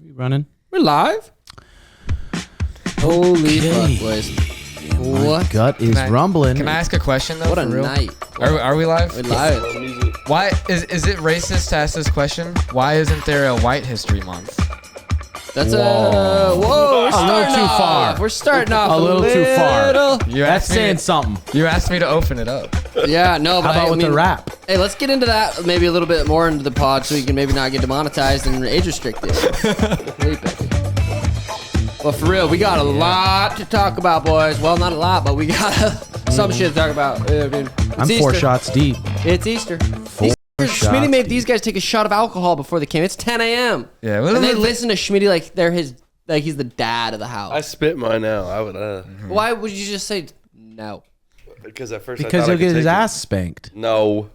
Running. We're live. Holy fuck, boys. My gut is rumbling. Can I ask a question though? What a for real? night. Are we live? We're live. Why is it racist to ask this question? Why isn't there a White History Month? That's whoa. A little too far. We're starting off A little too far. You That's asked me saying to, something. You asked me to open it up. Yeah, no, but How about with the rap? Hey, let's get into that maybe a little bit more into the pod so you can maybe not get demonetized and age restricted. Well, for real, we got a lot to talk about, boys. Well, not a lot, but we got some shit to talk about. I mean, I'm Easter. 4 shots deep. It's Easter. Shots Schmitty made deep. these guys take a shot of alcohol before they came. It's 10 a.m. Yeah, and they listen to Schmitty like they're his, like he's the dad of the house. I spit mine out. I would. Why would you just say no? Because at first Because I thought he'll I could get his take ass spanked. it. No.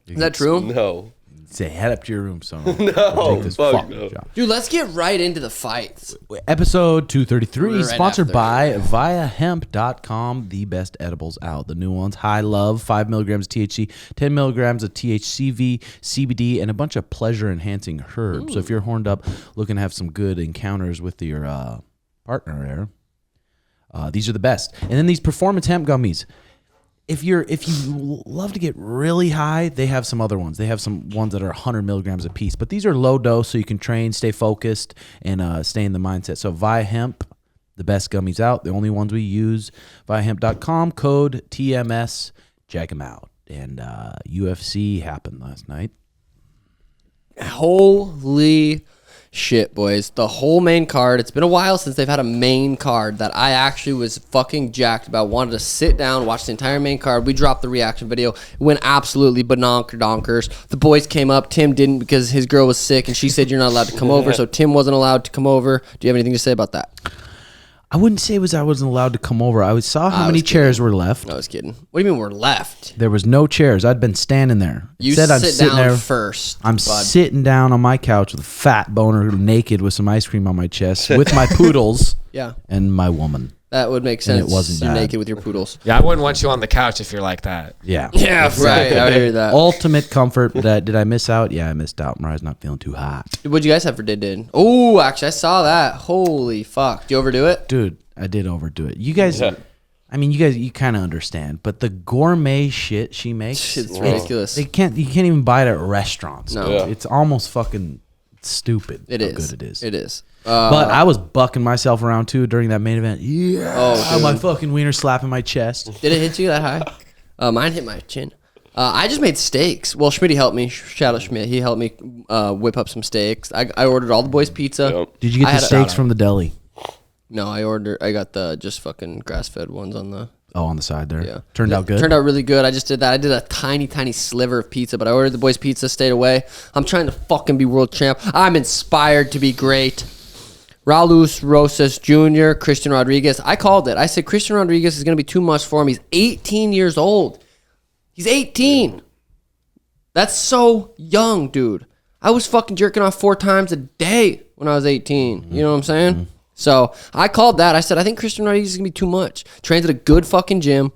Is that true? No. Say, head up to your room, son. No. Take this Fuck fucking no. job. Dude, let's get right into the fights. Episode 233, Right sponsored after. by Viiahemp.com, the best edibles out. The new ones, High Love, 5 milligrams of THC, 10 milligrams of THCV, CBD, and a bunch of pleasure-enhancing herbs. So if you're horned up, looking to have some good encounters with your partner there, these are the best. And then these performance hemp gummies. If you love to get really high, they have some other ones. They have some ones that are 100 milligrams a piece, but these are low dose, so you can train, stay focused, and stay in the mindset. So Viiahemp, the best gummies out, the only ones we use. Viiahemp.com, code TMS, check them out. And UFC happened last night. Holy shit, boys. The whole main card. It's been a while since they've had a main card that I actually was fucking jacked about. Wanted to sit down, watch the entire main card. We dropped the reaction video. It went absolutely donkers. The boys came up. Tim didn't because his girl was sick and she said you're not allowed to come over. So Tim wasn't allowed to come over. Do you have anything to say about that? I wouldn't say I wasn't allowed to come over. I saw how many chairs were left. I was kidding. What do you mean we're left? There was no chairs. I'd been standing there. You Said I'm sit sitting down there. first. I'm bud. sitting down on my couch with a fat boner, naked with some ice cream on my chest, with my poodles Yeah, and my woman. that would make sense. it wasn't You're bad. naked with your poodles. Yeah, I wouldn't want you on the couch if you're like that. Yeah. Yeah, right. I hear that. Ultimate comfort. Did I miss out? Yeah, I missed out. Mariah's not feeling too hot. What'd you guys have for did? Oh, actually, I saw that. Holy fuck. Do you overdo it? Dude, I did overdo it. You guys, I mean, you kind of understand, but the gourmet shit she makes, It's ridiculous. you can't even buy it at restaurants. No. dude. Yeah. It's almost fucking stupid It how is. good it is. It is. But I was bucking myself around too during that main event. Yeah. Oh, dude. My fucking wiener slapping my chest. Did it hit you that high? Mine hit my chin. I just made steaks. Well, Schmitty helped me. Shout out Schmidt. He helped me whip up some steaks. I ordered all the boys pizza. Yep. Did you I get the had a- steaks from the deli? No, I got the just fucking grass-fed ones on the... Oh, on the side there. Yeah. Turned out good. Turned out really good. I just did that. I did a tiny sliver of pizza, but I ordered the boys pizza, stayed away. I'm trying to fucking be world champ. I'm inspired to be great. Rosas Jr., Christian Rodriguez. I called it. I said Christian Rodriguez is going to be too much for him. He's 18 years old. He's 18. That's so young, dude. I was fucking jerking off 4 times a day when I was 18. You know what I'm saying? So I called that. I said, I think Christian Rodriguez is going to be too much. Trains at a good fucking gym.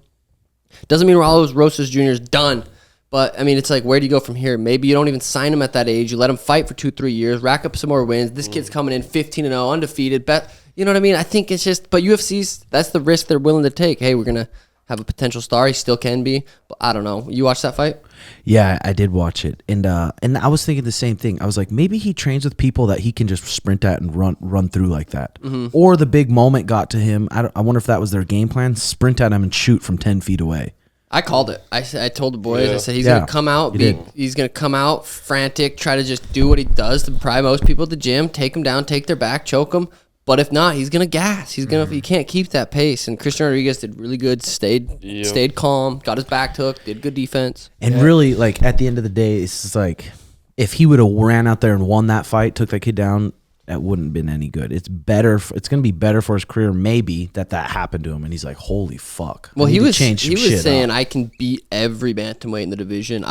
Doesn't mean Rosas Jr. is done. But, I mean, it's like, where do you go from here? Maybe you don't even sign him at that age. You let him fight for 2-3 years, rack up some more wins. This kid's coming in 15-0, undefeated. You know what I mean? I think it's just, but UFC's, that's the risk they're willing to take. Hey, we're going to have a potential star. He still can be. But I don't know. You watched that fight? Yeah, I did watch it, and I was thinking the same thing. I was like, maybe he trains with people that he can just sprint at and run through like that, or the big moment got to him. I wonder if that was their game plan: sprint at him and shoot from 10 feet away. I called it. I told the boys. I said he's Yeah, gonna come out. you did. He's gonna come out frantic, try to just do what he does to probably most people at the gym. Take him down, take their back, choke him. But if not, he's gonna gas. He's gonna. He can't keep that pace. And Christian Rodriguez did really good. Stayed calm. Got his back took. Did good defense. And really, like at the end of the day, it's just like if he would have ran out there and won that fight, took that kid down, that wouldn't have been any good. It's better. It's going to be better for his career, maybe that happened to him, and he's like, "Holy fuck!" Well, he was shit saying, up. "I can beat every bantamweight in the division."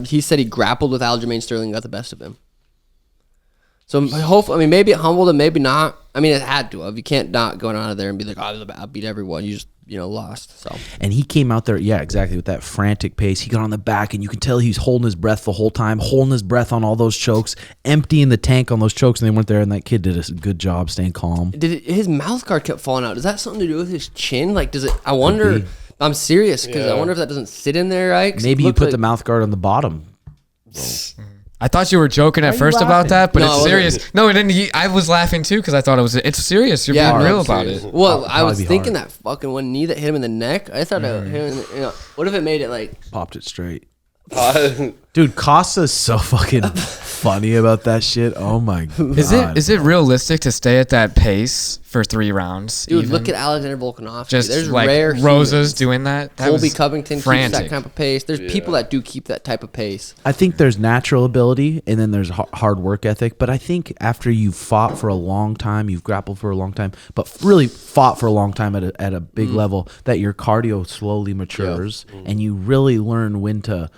He said he grappled with Aljamain Sterling, and got the best of him. So hopefully, I mean, maybe it humbled him, maybe not. I mean, it had to have. You can't not go out of there and be like, "Oh, I beat everyone." You just lost. So And he came out there, yeah, exactly, with that frantic pace. He got on the back, and you could tell he was holding his breath the whole time, holding his breath on all those chokes, emptying the tank on those chokes, and they went there, and that kid did a good job staying calm. his mouth guard kept falling out. Does that have something to do with his chin? Like, does it? I wonder. I'm serious because I wonder if that doesn't sit in there right. Maybe you put the mouth guard on the bottom. I thought you were joking at first about that, but No, it's it serious. wasn't. No, and then I was laughing too because I thought it's serious. You're being real about it. Well, I was be thinking hard. that fucking one knee that hit him in the neck. I thought it hit him in what if it made it like Popped it straight. Uh, Dude, Costa's so fucking funny about that shit. Oh my god. Is it realistic to stay at that pace for 3 rounds? dude? even? Look at Alexander Volkanovski. just There's like rare Rosas humans. doing that. That Colby was Covington frantic. keeps that kind of pace. There's people that do keep that type of pace. I think there's natural ability and then there's hard work ethic. But I think after you've fought for a long time, you've grappled for a long time, but really fought for a long time at a big level, that your cardio slowly matures and you really learn when to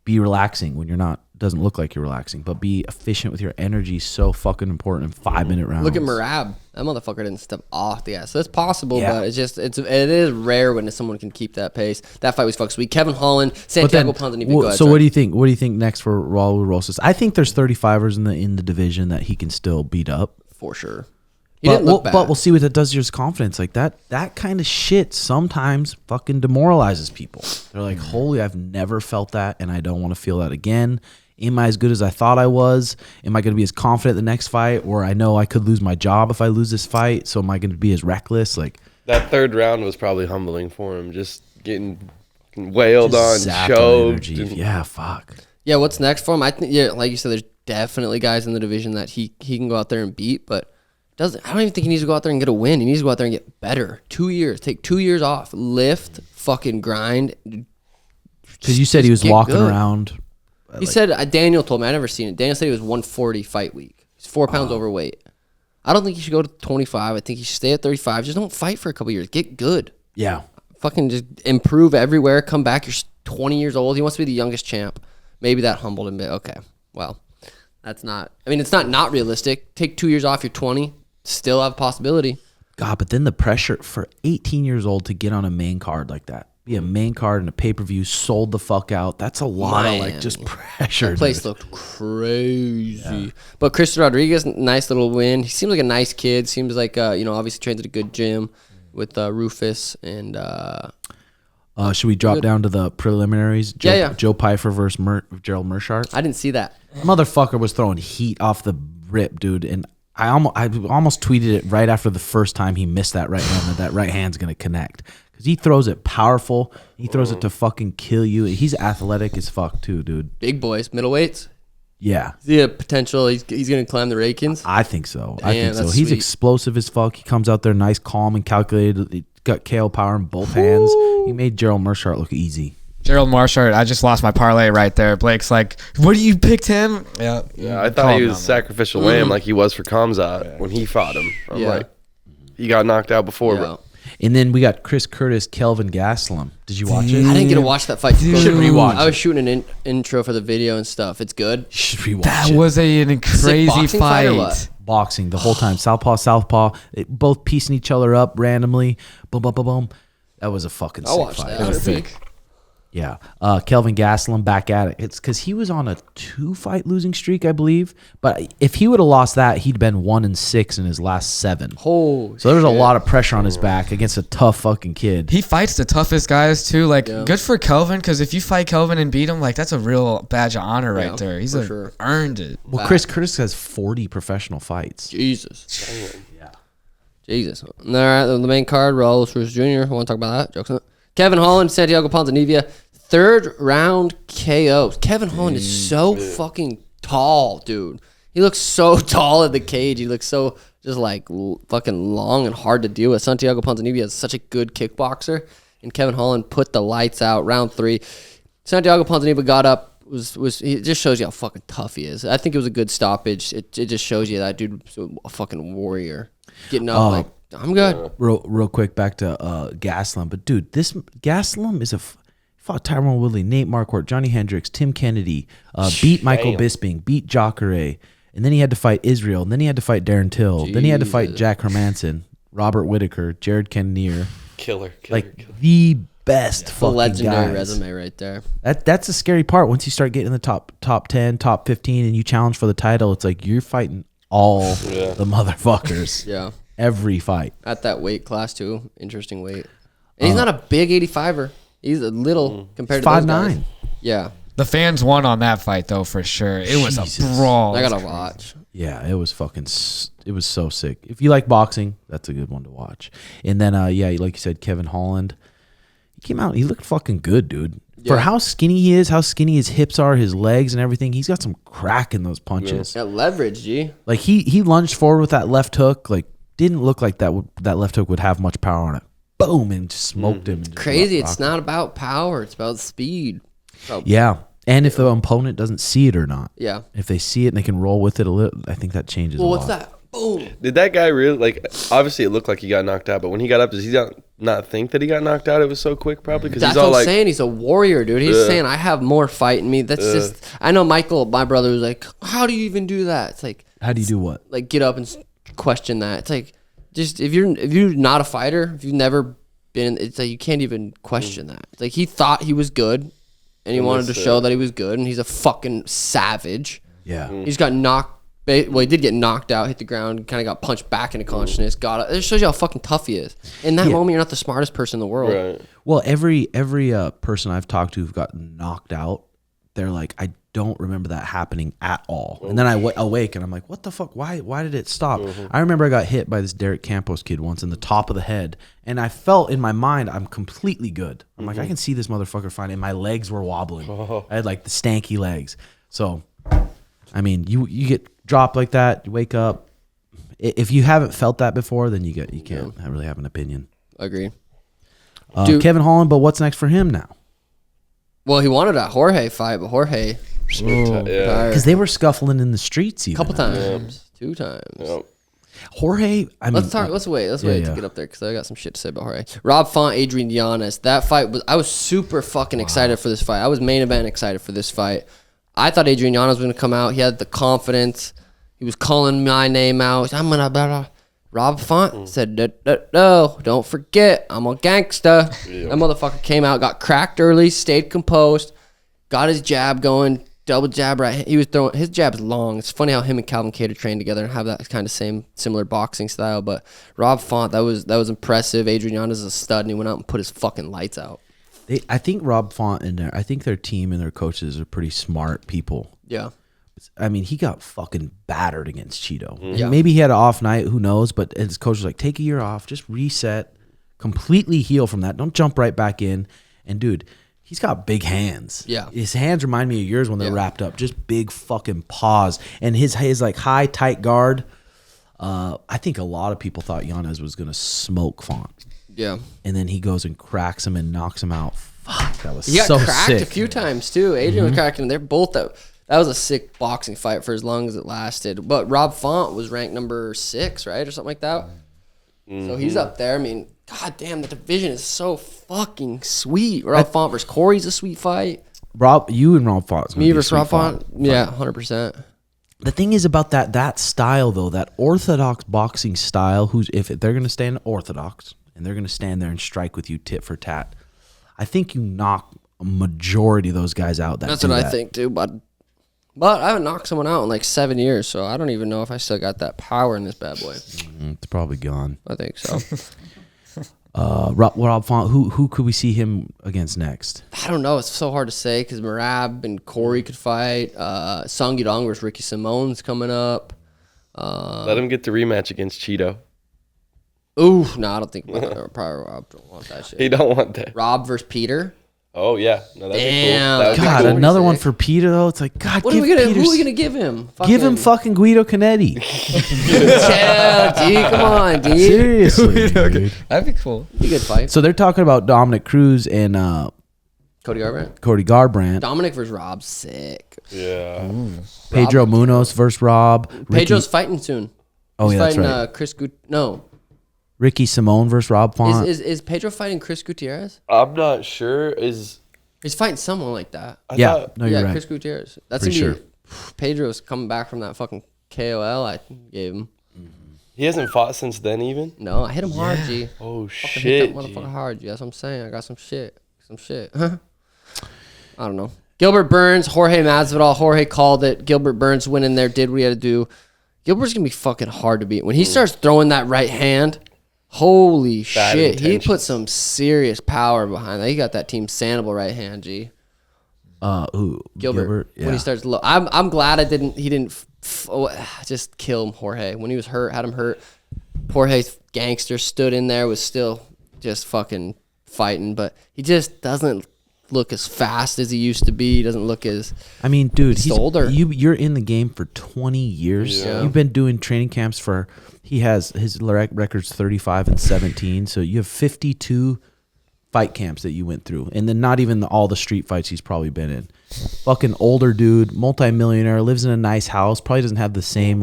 be relaxing when you're not. Doesn't look like you're relaxing, but be efficient with your energy. So fucking important in 5-minute rounds. Look at Merab. That motherfucker didn't step off the gas. So it's possible, Yeah. but it is rare when someone can keep that pace. That fight was fucking sweet. Kevin Holland, Santiago Ponzinibbio. Go ahead, so sorry. what do you think? What do you think next for Raul Rosas? I think there's 35ers in the division that he can still beat up. For sure. He didn't look bad. But we'll see what that does to his confidence. Like that kind of shit sometimes fucking demoralizes people. They're like, holy, I've never felt that, and I don't want to feel that again. Am I as good as I thought I was? Am I going to be as confident the next fight? Or I know I could lose my job if I lose this fight. So am I going to be as reckless? Like that third round was probably humbling for him. Just getting wailed on, zapped choked. energy. Yeah, fuck. Yeah, what's next for him? I think, like you said, there's definitely guys in the division that he can go out there and beat, but I don't even think he needs to go out there and get a win. He needs to go out there and get better. 2 years. Take 2 years off. Lift, fucking grind. Because you said he was get walking good. around. He said, Daniel told me, I never seen it. Daniel said he was 140 fight week. He's 4 pounds overweight. I don't think he should go to 25. I think he should stay at 35. Just don't fight for a couple years. Get good. Yeah. Fucking just improve everywhere. Come back. You're 20 years old. He wants to be the youngest champ. Maybe that humbled him a bit. Okay. Well, that's not, it's not realistic. Take 2 years off. You're 20. Still have a possibility. God, but then the pressure for 18 years old to get on a main card like that. Be a main card and a pay-per-view, sold the fuck out. That's a lot of like just pressure. That place looked crazy. Yeah. But Christian Rodriguez, nice little win. He seems like a nice kid. Seems like, obviously trains at a good gym with Rufus and... should we drop down to the preliminaries? Joe Pyfer versus Gerald Meerschaert. I didn't see that. Motherfucker was throwing heat off the rip, dude. And I almost tweeted it right after the first time he missed that right hand, that right hand's going to connect. Because he throws it powerful. He throws it to fucking kill you. He's athletic as fuck, too, dude. Big boys, middleweights. Yeah. Is he a potential? He's going to climb the rankings? I think so. Damn, that's He's sweet. explosive as fuck. He comes out there nice, calm, and calculated. He got KO power in both hands. He made Gerald Meerschaert look easy. Gerald Meerschaert, I just lost my parlay right there. Blake's like, what do you picked him? Yeah, I thought he was sacrificial lamb like he was for Kamzat when he fought him. I'm like, he got knocked out before. Yeah. But And then we got Chris Curtis, Kelvin Gastelum. Did you watch it? I didn't get to watch that fight. You should rewatch I was shooting an intro for the video and stuff. It's good. You should rewatch That it. was a crazy boxing fight or what? fight. Boxing the whole time. Southpaw. Both piecing each other up randomly. Boom, boom, boom, boom. That was a fucking I'll sick watch fight. that. It was sick. Yeah. Kelvin Gastelum back at it. It's because he was on a 2-fight losing streak, I believe. But if he would have lost that, he'd been 1-6 in his last 7. Oh, So there's a lot of pressure on his back against a tough fucking kid. He fights the toughest guys too. Like, good for Kelvin, because if you fight Kelvin and beat him, like, that's a real badge of honor right there. He's earned it. Well, Chris Curtis has 40 professional fights. Jesus. Yeah. Jesus. All right, the main card, Raul Rosas Jr. I want to talk about that. Jokes on it. Kevin Holland, Santiago Ponzinibbio. 3rd round KO. Kevin Holland is so fucking tall, dude. He looks so tall in the cage. He looks so just like fucking long and hard to deal with. Santiago Ponzinibbio is such a good kickboxer, and Kevin Holland put the lights out. Round 3, Santiago Ponzinibbio got up. It just shows you how fucking tough he is. I think it was a good stoppage. It just shows you that dude was a fucking warrior. Getting up like, I'm good. Real quick, back to Gastelum. But, dude, this Gastelum is fought Tyrone Woodley, Nate Marquardt, Johnny Hendricks, Tim Kennedy, beat Michael Bisping, beat Jacare, and then he had to fight Israel, and then he had to fight Darren Till, then he had to fight Jack Hermanson, Robert Whitaker, Jared Cannonier, Killer. The best fucking legendary guys. resume right there. That's the scary part. Once you start getting in the top 10, top 15, and you challenge for the title, it's like you're fighting all the motherfuckers. Yeah. Every fight. At that weight class, too. Interesting weight. And he's not a big 85er. He's a little compared to those guys. 5'9". Yeah. The fans won on that fight, though, for sure. It was a brawl. I got to watch. Yeah, it was it was so sick. If you like boxing, that's a good one to watch. And then, like you said, Kevin Holland. He came out, he looked fucking good, dude. Yeah. For how skinny he is, how skinny his hips are, his legs and everything, he's got some crack in those punches. Yeah, leverage, G. Like, he lunged forward with that left hook, like, didn't look like that left hook would have much power on it. Boom, and just smoked him. And crazy, it's not about power, it's about speed. Yeah. And if the opponent doesn't see it or not. Yeah. If they see it and they can roll with it a little, I think that changes a lot. What's that? Boom. Did that guy really, like, obviously it looked like he got knocked out, but when he got up, does he not think that he got knocked out? It was so quick, probably? Because that's he's all what I'm like, saying. He's a warrior, dude. He's saying, I have more fight in me. That's just, I know Michael, my brother, was like, how do you even do that? It's like, how do you do what? Like, get up and question that. It's like, just, if you're not a fighter, if you've never been, it's like, you can't even question that. It's like, he thought he was good. And he wanted to show that he was good, and he's a fucking savage. Yeah. He's got knocked. Well, he did get knocked out, hit the ground, kind of got punched back into consciousness. Got it. It shows you how fucking tough he is. In that moment, you're not the smartest person in the world. Right. Well, every person I've talked to who've gotten knocked out, they're like, I don't remember that happening at all. And then I awake and I'm like, what the fuck? Why did it stop? I remember I got hit by this Derek Campos kid once in the top of the head, and I felt in my mind I'm completely good. I'm like, I can see this motherfucker fine, and my legs were wobbling. I had like the stanky legs. So, I mean, you get dropped like that, you wake up. If you haven't felt that before, then you can't really have an opinion. Agree. Kevin Holland, but what's next for him now? Well, he wanted a Jorge fight, but Jorge, because they were scuffling in the streets, even. A couple times, 2 times. Yep. Jorge, I mean, let's wait to get up there because I got some shit to say about Jorge. Rob Font, Adrian Yanez. That fight I was super fucking excited for this fight. I was main event excited for this fight. I thought Adrian Yanez was going to come out. He had the confidence. He was calling my name out. I'm going to... Rob Font said, no, don't forget, I'm a gangsta. That motherfucker came out, got cracked early, stayed composed, got his jab going, double jab right. He was throwing, his jab's long. It's funny how him and Calvin Kattar trained together and have that kind of similar boxing style. But Rob Font, that was impressive. Adrian Yanez is a stud, and he went out and put his fucking lights out. I think Rob Font I think their team and their coaches are pretty smart people. Yeah. I mean, he got fucking battered against Cheeto. And maybe he had an off night, who knows? But his coach was like, take a year off, just reset, completely heal from that. Don't jump right back in. And dude, he's got big hands. Yeah. His hands remind me of yours when they're wrapped up. Just big fucking paws. And his like high, tight guard. I think a lot of people thought Yanez was going to smoke Font. Yeah. And then he goes and cracks him and knocks him out. Fuck, that was he got so cracked sick. a few times too. Adrian was cracking him. They're both that was a sick boxing fight for as long as it lasted. But Rob Font was ranked number 6, right? Or something like that. So he's up there. I mean, god damn, the division is so fucking sweet. Rob Font versus Corey's a sweet fight. You and Rob Font. Me versus Rob Font. Yeah, 100%. The thing is about that style, though, that orthodox boxing style, if they're going to stand orthodox and they're going to stand there and strike with you tit for tat, I think you knock a majority of those guys out. That's what I think, too. But I haven't knocked someone out in like 7 years, so I don't even know if I still got that power in this bad boy. It's probably gone. I think so. Rob Font, who could we see him against next? I don't know. It's so hard to say because Merab and Corey could fight. Song Yudong versus Ricky Simone's coming up. Let him get the rematch against Cheeto. Ooh, no, I don't think probably Rob don't want that shit. He don't want that. Rob versus Peter. Oh yeah, no, that'd Damn. be cool. God, cool. another one for Peter though. It's like God. Who are we gonna give him? Give him fucking Guido Canetti. Chill, G. Come on, D. Seriously, dude. That'd be cool. Be a good fight. So they're talking about Dominic Cruz and Cody Garbrandt. Dominic versus Rob, sick. Yeah. Pedro Munoz versus Rob. Pedro's fighting soon. Oh, He's yeah, that's fighting, right. Chris No. Ricky Simone versus Rob Font. Is Pedro fighting Chris Gutierrez? I'm not sure. He's fighting someone like that. You're right. Chris Gutierrez. That's Pretty gonna be Pedro's coming back from that fucking KOL I gave him. He hasn't fought since then, even. No, I hit him hard, G. Oh Fucking shit, hit that motherfucker hard, G. That's what I'm saying. I got some shit. I don't know. Gilbert Burns, Jorge Masvidal. Jorge called it. Gilbert Burns went in there, did what he had to do. Gilbert's gonna be fucking hard to beat when he starts throwing that right hand. Holy shit, he put some serious power behind that. He got that Team Sandoval right hand, G. Gilbert when he starts low. I'm glad he didn't just kill Jorge when he was hurt, had him hurt. Jorge's gangster stood in there, was still just fucking fighting, but he just doesn't look as fast as he used to be. He doesn't look as dude, he's older. You're in the game for 20 years. Yeah. You've been doing training camps he has his record's 35-17, so you have 52 fight camps that you went through, and then not even all the street fights he's probably been in. Fucking older dude, multimillionaire, lives in a nice house, probably doesn't have the same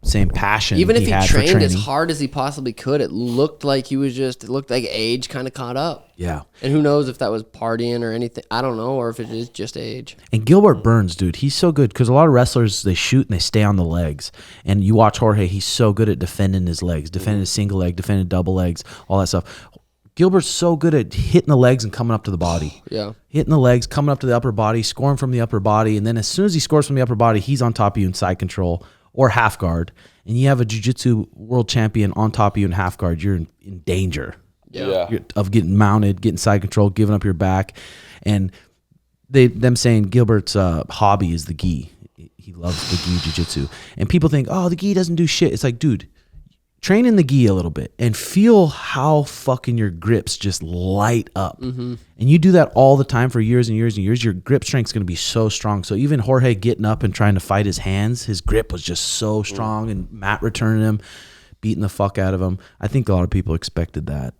same passion. Even if he had trained as hard as he possibly could, it looked like age kind of caught up. Yeah. And who knows if that was partying or anything. I don't know, or if it is just age. And Gilbert Burns, dude, he's so good because a lot of wrestlers, they shoot and they stay on the legs. And you watch Jorge, he's so good at defending his legs, defending his single leg, defending double legs, all that stuff. Gilbert's so good at hitting the legs and coming up to the body. Yeah. Hitting the legs, coming up to the upper body, scoring from the upper body. And then as soon as he scores from the upper body, he's on top of you in side control or half guard. And you have a jiu-jitsu world champion on top of you in half guard, you're in danger. Yeah. Of getting mounted, getting side control, giving up your back. And them saying Gilbert's hobby is the gi. He loves the gi jiu-jitsu. And people think, oh, the gi doesn't do shit. It's like, dude, train in the gi a little bit and feel how fucking your grips just light up. Mm-hmm. And you do that all the time for years and years and years, your grip strength's going to be so strong. So even Jorge getting up and trying to fight his hands, his grip was just so strong, and Matt returning him, beating the fuck out of him. I think a lot of people expected that.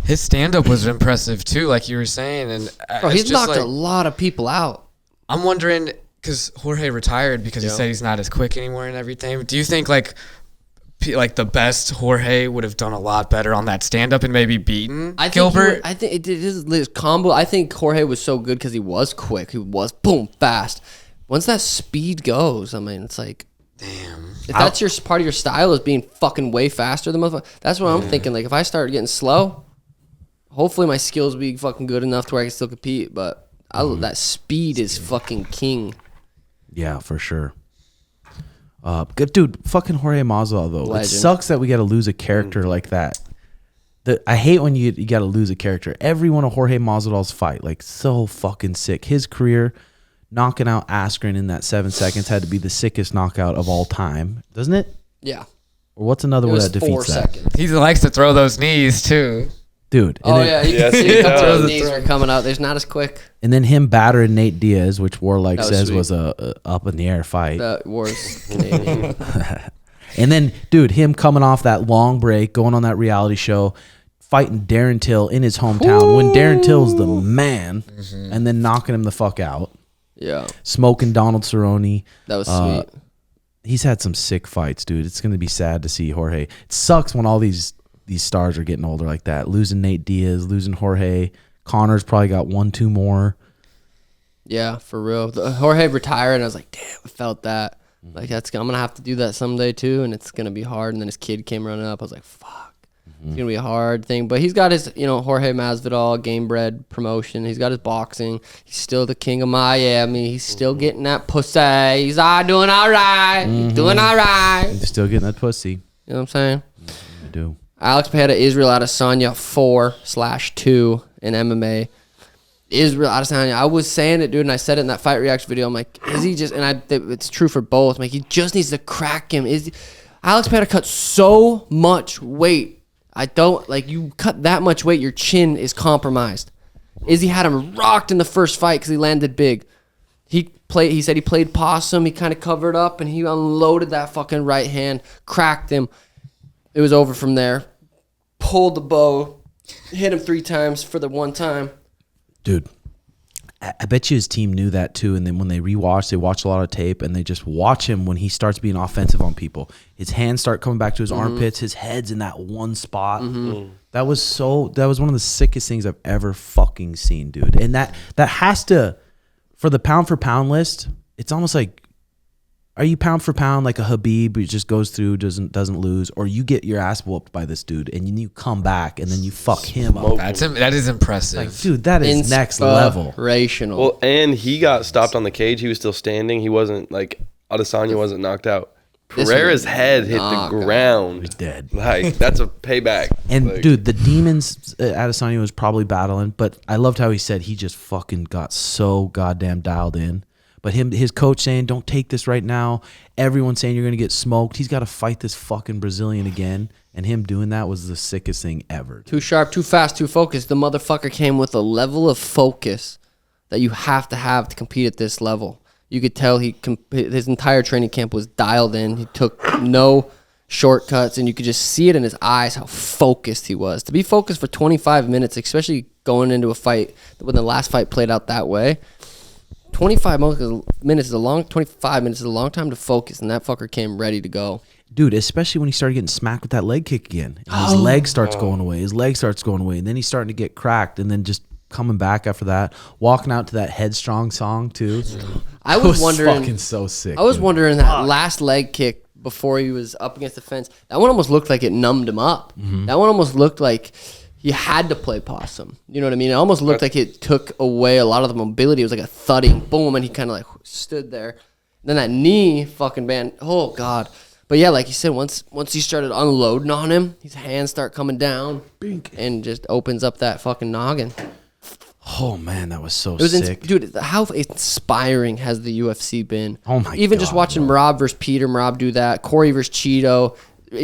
His stand-up was impressive too, like you were saying. And Bro, he's knocked a lot of people out. I'm wondering, because Jorge retired because he said he's not as quick anymore and everything. Do you think like the best Jorge would have done a lot better on that stand-up and maybe beaten Gilbert? I think it is his combo. I think Jorge was so good because he was quick. He was boom fast. Once that speed goes, I mean, it's like, damn. If that's your part of your style is being fucking way faster than motherfucker, that's what I'm thinking. Like if I start getting slow, hopefully my skills be fucking good enough to where I can still compete. But that speed is fucking king. Yeah, for sure. Good dude, fucking Jorge Masvidal though. Legend. It sucks that we got to lose a character like that. I hate when you got to lose a character. Every one of Jorge Masvidal's fight, like so fucking sick. His career, knocking out Askren in that 7 seconds had to be the sickest knockout of all time, doesn't it? Yeah. Or what's another one that defeats 4 seconds. He likes to throw those knees too. Dude. Oh, yeah. You can see a couple of knees are coming out. There's not as quick. And then him battering Nate Diaz, which Warlike says was a up in the air fight. That was Canadian. And then, dude, him coming off that long break, going on that reality show, fighting Darren Till in his hometown when Darren Till's the man, and then knocking him the fuck out. Yeah. Smoking Donald Cerrone. That was sweet. He's had some sick fights, dude. It's going to be sad to see Jorge. It sucks when all these stars are getting older like that. Losing Nate Diaz, losing Jorge. Connor's probably got 1-2 more. Yeah, for real. Jorge retired, and I was like, damn, I felt that. Like, I'm going to have to do that someday, too, and it's going to be hard. And then his kid came running up. I was like, fuck. It's going to be a hard thing. But he's got his, Jorge Masvidal, Gamebred promotion. He's got his boxing. He's still the king of Miami. He's still getting that pussy. He's doing all right. He's doing all right. He's still getting that pussy. You know what I'm saying? I do. Alex Pereira, Israel Adesanya 4/2 in MMA. Israel Adesanya, I was saying it, dude, and I said it in that fight reaction video. I'm like, is he just, and it's true for both. I'm like, he just needs to crack him. Alex Pereira cut so much weight. I don't, like, you cut that much weight, your chin is compromised. Izzy had him rocked in the first fight because he landed big. He said he played possum, he kind of covered up, and he unloaded that fucking right hand, cracked him. It was over from there. Pulled the bow, hit him 3 times for the 1 time. Dude, I bet you his team knew that too. And then when they watch a lot of tape, and they just watch him when he starts being offensive on people. His hands start coming back to his armpits. His head's in that one spot. That was one of the sickest things I've ever fucking seen, dude. And that has to, for the pound for pound list, it's almost like are you pound for pound like a Habib who just goes through, doesn't lose, or you get your ass whooped by this dude and then you come back and then you fuck him up? That is impressive. Like, dude, that is next level. Inspirational. Well, and he got stopped on the cage. He was still standing. He wasn't like Adesanya wasn't knocked out. Pereira's head hit the ground. He's dead. Like, that's a payback. And like, dude, the demons Adesanya was probably battling, but I loved how he said he just fucking got so goddamn dialed in. But his coach saying, don't take this right now. Everyone saying you're going to get smoked. He's got to fight this fucking Brazilian again. And him doing that was the sickest thing ever. Too sharp, too fast, too focused. The motherfucker came with a level of focus that you have to compete at this level. You could tell his entire training camp was dialed in. He took no shortcuts, and you could just see it in his eyes how focused he was. To be focused for 25 minutes, especially going into a fight when the last fight played out that way, 25 minutes is a long time to focus, and that fucker came ready to go. Dude, especially when he started getting smacked with that leg kick again. And his leg starts going away. His leg starts going away. And then he's starting to get cracked, and then just coming back after that, walking out to that Headstrong song too. I was wondering, fucking so sick. I was wondering that last leg kick before he was up against the fence. That one almost looked like it numbed him up. That one almost looked like he had to play possum. You know what I mean? It almost looked like it took away a lot of the mobility. It was like a thudding boom, and he kind of like stood there. And then that knee fucking band. Oh God. But yeah, like you said, once he started unloading on him, his hands start coming down, and just opens up that fucking noggin. Oh man, that was so sick. Dude, how inspiring has the UFC been? Oh my Even God, just watching Merab versus Peter, Merab do that, Corey versus Cheeto,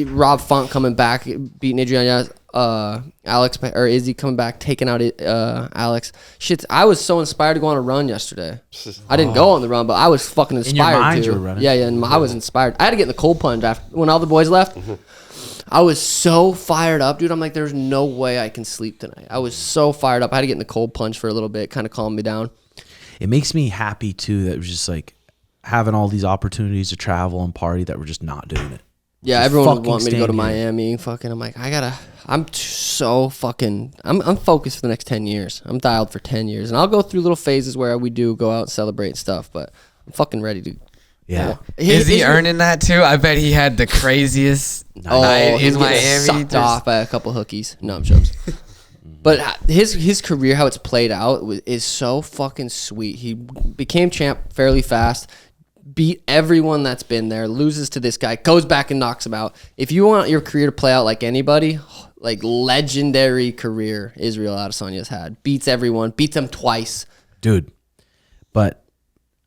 Rob Font coming back, beating Adrian Alex, or Izzy coming back, taking out Alex. Shit, I was so inspired to go on a run yesterday. I didn't go on the run, but I was fucking inspired. In your mind, to. you were running. Yeah, and I was inspired. I had to get in the cold plunge after when all the boys left. I was so fired up, dude. I'm like, there's no way I can sleep tonight. I was so fired up. I had to get in the cold plunge for a little bit, kind of calm me down. It makes me happy too that it was just like having all these opportunities to travel and party that we're just not doing it. Yeah, Just everyone would fucking want me to go to staying here. Miami. Fucking, I'm like, I'm focused for the next 10 years. I'm dialed for 10 years. And I'll go through little phases where we do go out and celebrate and stuff, but I'm fucking ready to. Yeah. Is he earning that too? I bet he had the craziest night he's in getting Miami. sucked off by a couple hookies. No, I'm joking. But his career, how it's played out, is so fucking sweet. He became champ fairly fast, beat everyone that's been there, loses to this guy, goes back and knocks him out. If you want your career to play out like anybody, like legendary career Israel Adesanya's had. Beats everyone, beats them twice. Dude. But,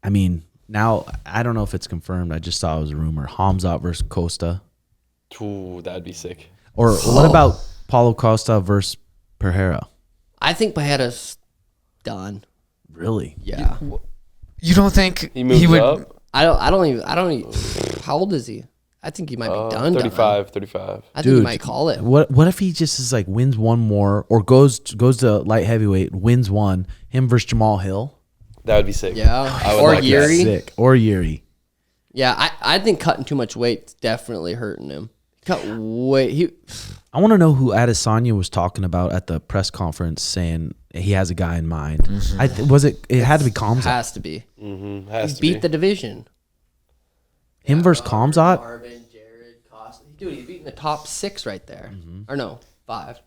I mean, now, I don't know if it's confirmed. I just saw it was a rumor. Hamzat versus Costa. Ooh, that'd be sick. Or what about Paulo Costa versus Pereira? I think Pereira's done. Really? Yeah. You don't think He moved would? up. I don't even. How old is he? I think he might be done. 35. I think he might call it. What if he just is like wins one more or goes to light heavyweight, wins one, him versus Jamal Hill? That would be sick. Yeah. I would Or like that. Yuri. Sick. Or Yuri. Yeah, I think cutting too much weight's definitely hurting him. Cut weight. I want to know who Adesanya was talking about at the press conference, saying he has a guy in mind. It had to be Kamzat. Has to be. Mm-hmm. Has He to beat be. the division. Him versus Kamzat? Marvin, Jared, Costa. Dude, he's beating the top 6 right there. Or no, 5.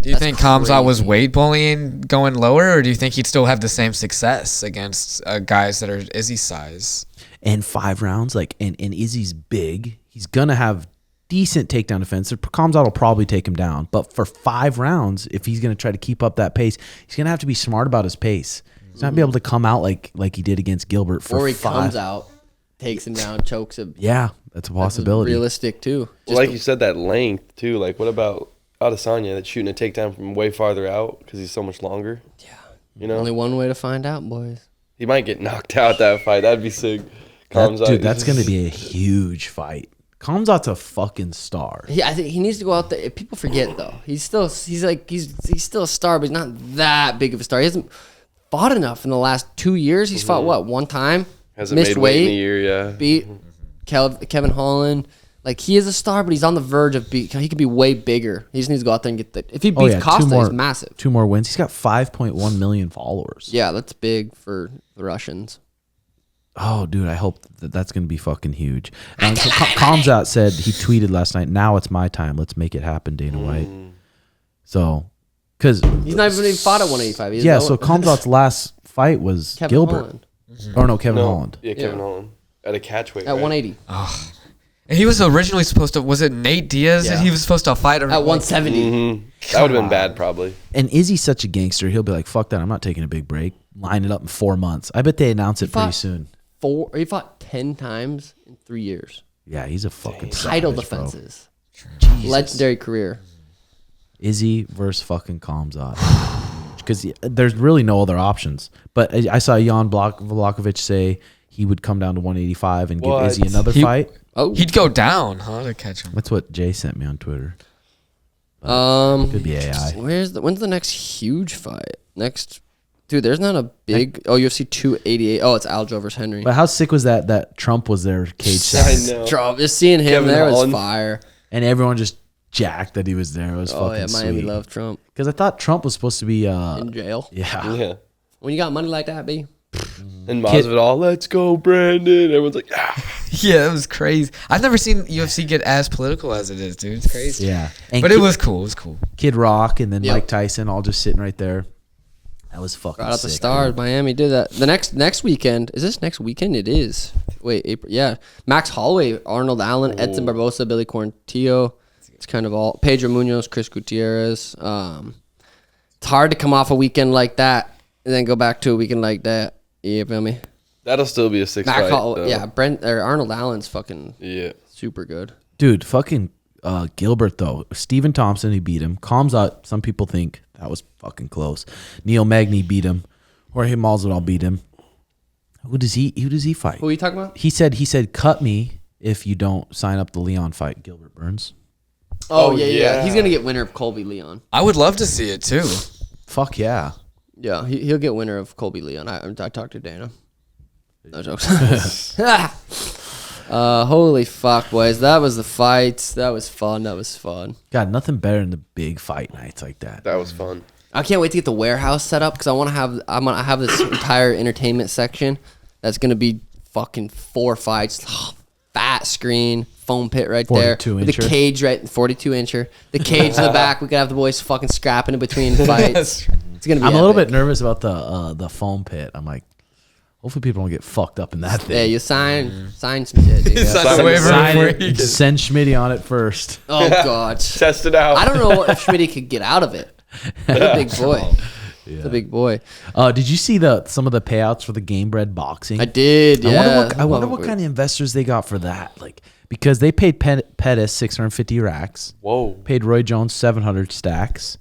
Do you think Kamzat was crazy. weight bullying going lower, or do you think he'd still have the same success against guys that are Izzy's size? And 5 rounds, and Izzy's big. He's gonna have decent takedown defense. Kamzat will probably take him down, but for 5 rounds, if he's gonna try to keep up that pace, he's gonna have to be smart about his pace. He's not be able to come out like he did against Gilbert for Or he 5. comes out, takes him down, chokes him. Yeah, that's a possibility. Realistic too. Well, like you said, that length too. Like, what about Adesanya that's shooting a takedown from way farther out because he's so much longer? Yeah. You know, Only one way to find out, boys. he might get knocked out that fight. That'd be sick. Dude, that's gonna be a huge fight. Kamzat's a fucking star. I think he needs to go out there. People forget though. He's still a star, but he's not that big of a star. He hasn't fought enough in the last 2 years. He's fought what, one time? Hasn't Missed made weight in a weight. year. Yeah. Beat Kevin Holland. Like, he is a star, but he's on the verge of he could be way bigger. He just needs to go out there and get the. If he beats Costa, he's massive. 2 more wins. He's got 5.1 million followers. Yeah, that's big for the Russians. Oh, dude, I hope that's going to be fucking huge. And so Kamzat said, he tweeted last night, now it's my time. Let's make it happen, Dana White. So, because... He's not even fought at 185. Yeah, so Kamzat's last fight was Kevin Gilbert. Holland. Or no, Kevin Holland. Yeah, Kevin Holland. At a catchweight, At 180. Oh. And he was originally supposed to, was it Nate Diaz that he was supposed to fight? At 170. Mm-hmm. That would have been bad, probably. And Izzy's such a gangster. He'll be like, fuck that. I'm not taking a big break. Line it up in 4 months. I bet they announce it pretty soon. He fought 10 times in 3 years. Yeah, he's a fucking Title savage, bro. defenses. Legendary career. Izzy versus fucking Kamzat. Because there's really no other options. But I saw Jan Vlahovic say he would come down to 185 and give Izzy another fight. Oh, He'd go down, to catch him. That's what Jay sent me on Twitter. Could be AI. when's the next huge fight? Dude, there's not a big... UFC 288. Oh, it's Aljo versus Henry. But how sick was that Trump was there cage I side? know. Trump, just seeing him Kevin there was Holland. fire. And everyone just jacked that he was there. It was Oh, fucking yeah, Miami sweet. loved Trump. Because I thought Trump was supposed to be... In jail. yeah. Yeah. When you got money like that, B. And Masvidal, let's go, Brandon. Everyone's like, Yeah, it was crazy. I've never seen UFC get as political as it is, dude. It's crazy. Yeah. And But it was cool. It was cool. Kid Rock and then Yep. Mike Tyson all just sitting right there. That was fucking Brought out the sick, stars. dude. Miami did that. The next weekend. Is this next weekend? It is. Wait, April. Yeah. Max Holloway, Arnold Allen, Edson Barbosa, Billy Quarantillo. It's kind of all. Pedro Munoz, Chris Gutierrez. It's hard to come off a weekend like that and then go back to a weekend like that. You feel me? that'll still be a 6 Max fight. Holloway. though. Yeah. Arnold Allen's fucking Yeah. super good. Dude, fucking Gilbert, though. Stephen Thompson, he beat him. Kamzat, some people think that was fucking close. Neil Magny beat him. Jorge Masvidal beat him. Who does he fight? Who are you talking about? He said, cut me if you don't sign up the Leon fight, Gilbert Burns. Oh, yeah. yeah. He's going to get winner of Colby Leon. I would love to see it, too. Fuck yeah. Yeah, he'll get winner of Colby Leon. I talked to Dana. No jokes. Holy fuck, boys. That was the fights. That was fun. God, nothing better than the big fight nights like that. That was fun. I can't wait to get the warehouse set up because I'm gonna have this entire entertainment section that's gonna be fucking 4 fights, fat screen, foam pit right there, 42 with the incher. cage 42 incher, the cage in the back. We could have the boys fucking scrapping in between fights. It's gonna be. I'm a little epic. bit nervous about the foam pit. I'm like, hopefully people don't get fucked up in that thing. Yeah, you sign some shit, dude. Sign the waiver Sign before it, you get- send Schmitty on it first. Oh god. Test it out. I don't know if Schmitty could get out of it. He's a big boy. He's a big boy. Did you see some of the payouts for the Gamebred boxing? I did. Yeah. I wonder what kind of investors they got for that. Like, because they paid Pettis 650 racks, Whoa. paid Roy Jones 700 stacks,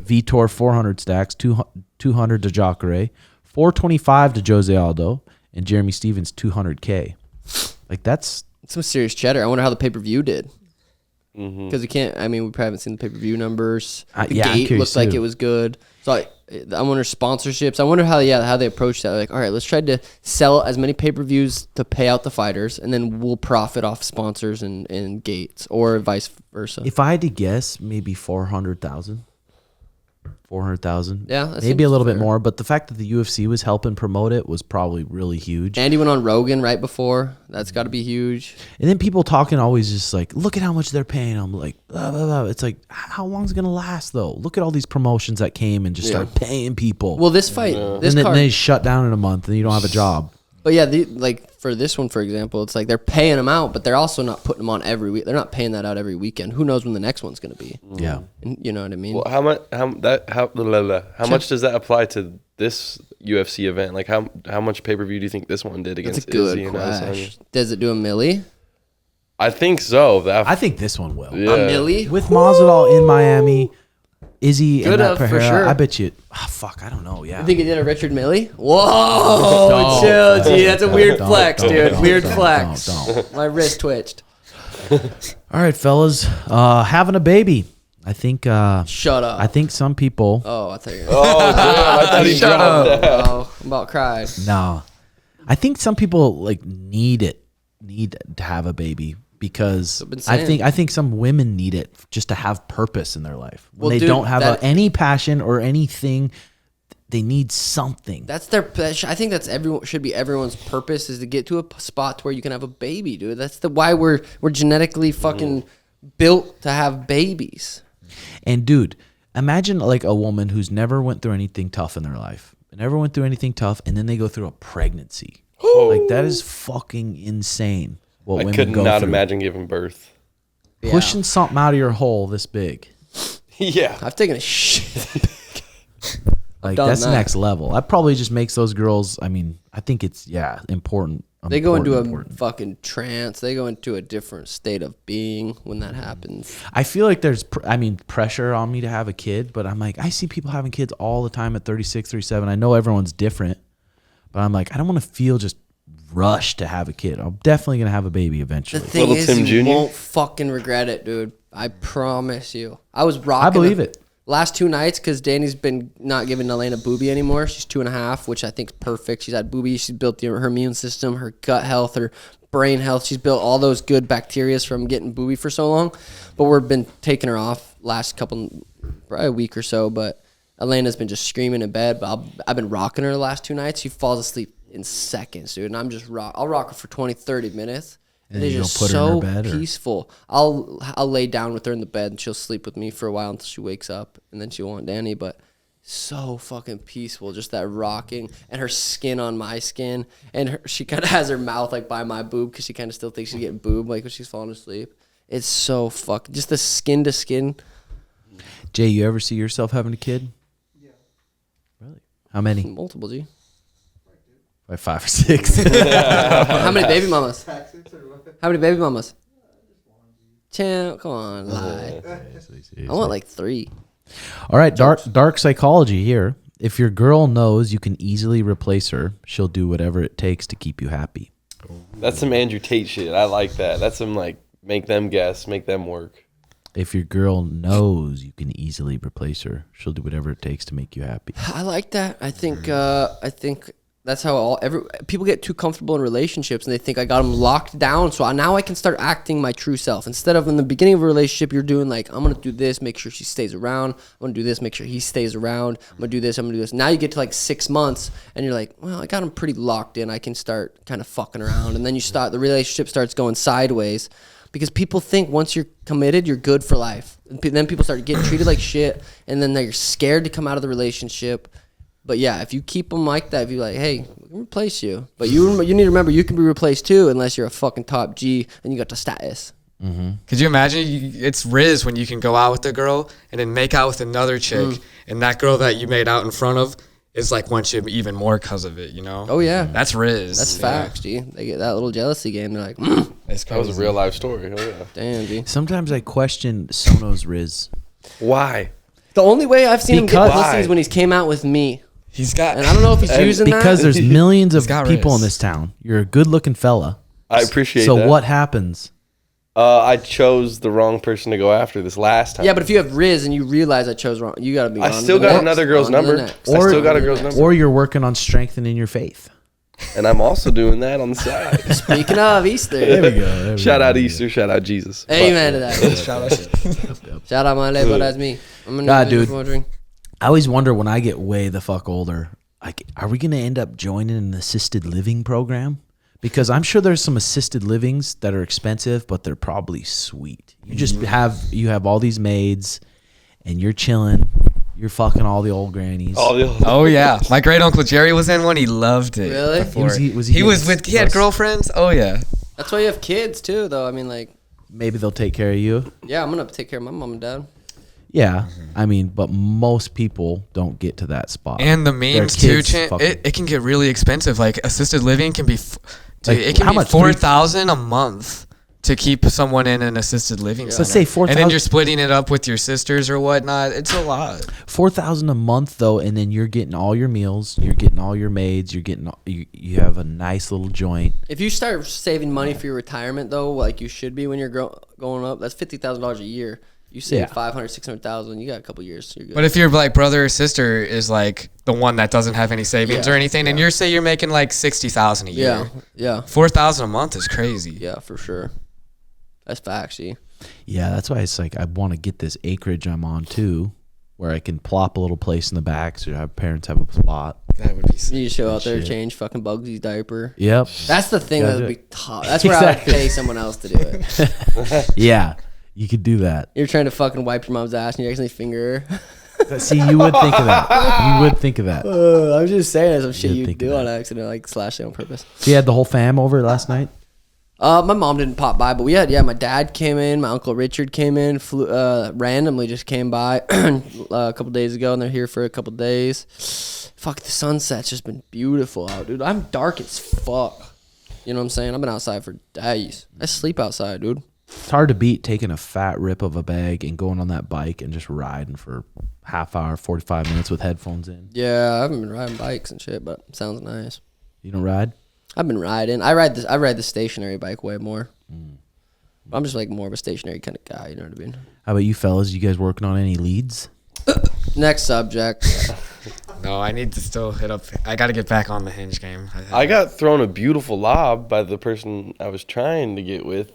Vitor 400 stacks, 200 to Jacare, 425 to Jose Aldo, and Jeremy Stevens 200K. Like, that's Some serious cheddar. I wonder how the pay per view did. Because we can't. I mean, we probably haven't seen the pay per view numbers. The yeah, I'm gate curious looked like too. it was good. So I wonder sponsorships. I wonder how they approach that. Like, all right, let's try to sell as many pay per views to pay out the fighters, and then we'll profit off sponsors and gates, or vice versa. if I had to guess, maybe 400,000. 400,000. Yeah, that maybe a seems little bit fair. more. But the fact that the UFC was helping promote it was probably really huge. Andy went on Rogan right before. That's got to be huge. And then people talking always just like, look at how much they're paying. I'm like, blah, blah, blah. It's like, how long is it going to last, though? Look at all these promotions that came and just started paying people. Well, this fight, this and then card, they shut down in a month and you don't have a job. but yeah, like for this one, for example, it's like they're paying them out, but they're also not putting them on every week. They're not paying that out every weekend. Who knows when the next one's going to be? Yeah. And you know what I mean? Well, how much does that apply to this UFC event? Like how much pay per view do you think this one did That's against a good Izzy and Adesanya? question. Does it do a milli? I think so. I think this one will. Yeah. A milli? With Masvidal in Miami, Izzy Good and that enough for Pereira, sure. I bet you. Fuck, I don't know. Yeah. I think it did a Richard Millie. Whoa, chill, G. That's a weird flex, dude. Weird flex. Don't. My wrist twitched. All right, fellas. Having a baby. I think. Shut up. I think some people. Oh, I thought you were. Oh, damn, I thought he Shut dropped up. that. Oh, I'm about cried. No, I think some people like need to have a baby because I've been saying. I think some women need it just to have purpose in their life. When Well, they dude, don't have that- any passion or anything, They need something. That's their. I think that's should be everyone's purpose is to get to a spot where you can have a baby, dude. That's why we're genetically fucking built to have babies. And dude, imagine like a woman who's never went through anything tough in their life, and then they go through a pregnancy. Like that is fucking insane. What I women could go not through. imagine giving birth. Pushing something out of your hole this big. Yeah. I've taken a shit. Like that's next level. That probably just makes those girls. I mean, I think it's important. They go into a fucking trance. They go into a different state of being when that happens. I feel like there's, pressure on me to have a kid, but I'm like, I see people having kids all the time at 36, 37. I know everyone's different, but I'm like, I don't want to feel just rushed to have a kid. I'm definitely gonna have a baby eventually. The thing Little is, Tim you Jr.? won't fucking regret it, dude. I promise you. I was rocking. I believe it. Last 2 nights, because Danny's been not giving Elena booby anymore. She's 2.5, which I think is perfect. She's had booby. She's built her immune system, her gut health, her brain health. She's built all those good bacteria from getting booby for so long. But we've been taking her off last probably a week or so. But Elena's been just screaming in bed. But I've been rocking her the last 2 nights. She falls asleep in seconds, dude. And I'm just I'll rock her for 20, 30 minutes. And it's you just don't put her in so her bed, or? peaceful. I'll lay down with her in the bed and she'll sleep with me for a while until she wakes up, and then she'll want Danny. But so fucking peaceful, just that rocking, and her skin on my skin, and she kind of has her mouth like by my boob because she kind of still thinks she's getting boob like when she's falling asleep. It's so fucking just the skin to skin. Jay, you ever see yourself having a kid? Yeah. Really? How many? Multiple, G. Like 5 or 6. How many baby mamas? Taxes or what? How many baby mamas? Champ, come on, lie. I want like 3. All right, dark psychology here. If your girl knows you can easily replace her, she'll do whatever it takes to keep you happy. That's some Andrew Tate shit. I like that. That's some like make them guess, make them work. If your girl knows you can easily replace her, she'll do whatever it takes to make you happy. I like that. I think that's how people get too comfortable in relationships and they think I got them locked down. So now I can start acting my true self. Instead of in the beginning of a relationship, you're doing like, I'm going to do this, make sure she stays around. I'm going to do this, make sure he stays around. I'm going to do this, I'm going to do this. Now you get to like 6 months and you're like, well, I got him pretty locked in. I can start kind of fucking around. And then the relationship starts going sideways because people think once you're committed, you're good for life. And then people start getting treated like shit. And then they're scared to come out of the relationship. But yeah, if you keep them like that, if you're like, hey, we can replace you. But you need to remember, you can be replaced too unless you're a fucking top G and you got the status. Mm-hmm. Could you imagine? It's Riz when you can go out with a girl and then make out with another chick, and that girl that you made out in front of is like wants you even more because of it, you know? Oh, yeah. That's Riz. That's facts, G. They get that little jealousy game. They're like, That was a real life story. Oh, yeah. Damn, G. Sometimes I question Sono's Riz. Why? The only way I've seen him get Because- pussy is when he's came out with me. He's got. And I don't know if he's using Because that. there's millions of got people Riz. in this town. You're a good-looking fella. I appreciate So that. what happens? I chose the wrong person to go after this last time. Yeah, but if you have Riz and you realize I chose wrong, you got to be I on still to the got next, another girl's on to the number. next. I still got a girl's number. Or you're working on strengthening your faith. And I'm also doing that on the side. Speaking of Easter. There we go. Shout out Easter. Shout out Jesus. Amen to that. Shout out my label, that's me. I'm gonna dude. drink. I always wonder when I get way the fuck older, like, are we going to end up joining an assisted living program? Because I'm sure there's some assisted livings that are expensive, but they're probably sweet. You just have all these maids, and you're chilling. You're fucking all the old grannies. Oh yeah, my great uncle Jerry was in one. He loved it. Really? He had girlfriends. Oh yeah. That's why you have kids too, though. I mean, like, Maybe they'll take care of you. yeah, I'm gonna take care of my mom and dad. Yeah, I mean, but most people don't get to that spot. And the Their memes too. kids fucking- It can get really expensive. Like assisted living can be, Like, it can how be much? $4,000 a month to keep someone in an assisted living. Let's center. say $4,000. And then you're splitting it up with your sisters or whatnot. It's a lot. $4,000 a month though, and then you're getting all your meals, you're getting all your maids, you have a nice little joint. If you start saving money for your retirement, though, like you should be when you're going up, that's $50,000 a year. You save Yeah. 500, 600,000. You got a couple years. You're good. But if your like brother or sister is like the one that doesn't have any savings Yeah, or anything, and you're making like $60,000 a year, yeah, $4,000 a month is crazy. yeah, for sure. That's facts, G. Yeah, that's why it's like I want to get this acreage I'm on too, where I can plop a little place in the back so have parents have a spot. That would be sick. You show out there, Shit. change fucking Bugsy's diaper. Yep. That's the thing Yeah, that would do be tough. That's where I would pay someone else to do it. Yeah, you could do that. You're trying to fucking wipe your mom's ass and you accidentally finger her. See, you would think of that. You would think of that. I'm just saying there's some shit You'd you think do of on that. accident, like slash it on purpose. So you had the whole fam over last night? My mom didn't pop by, but we had, my dad came in, my uncle Richard came in, randomly just came by a couple days ago, and they're here for a couple days. Fuck, the sunset's just been beautiful out, dude. I'm dark as fuck. You know what I'm saying? I've been outside for days. I sleep outside, dude. It's hard to beat taking a fat rip of a bag and going on that bike and just riding for half hour, 45 minutes with headphones in. Yeah, I haven't been riding bikes and shit, but it sounds nice. You don't ride? I've been riding. I ride the stationary bike way more. I'm just like more of a stationary kind of guy, you know what I mean? How about you fellas? You guys working on any leads? Next subject. No, I need to still hit up. I got to get back on the Hinge game. I got thrown a beautiful lob by the person I was trying to get with.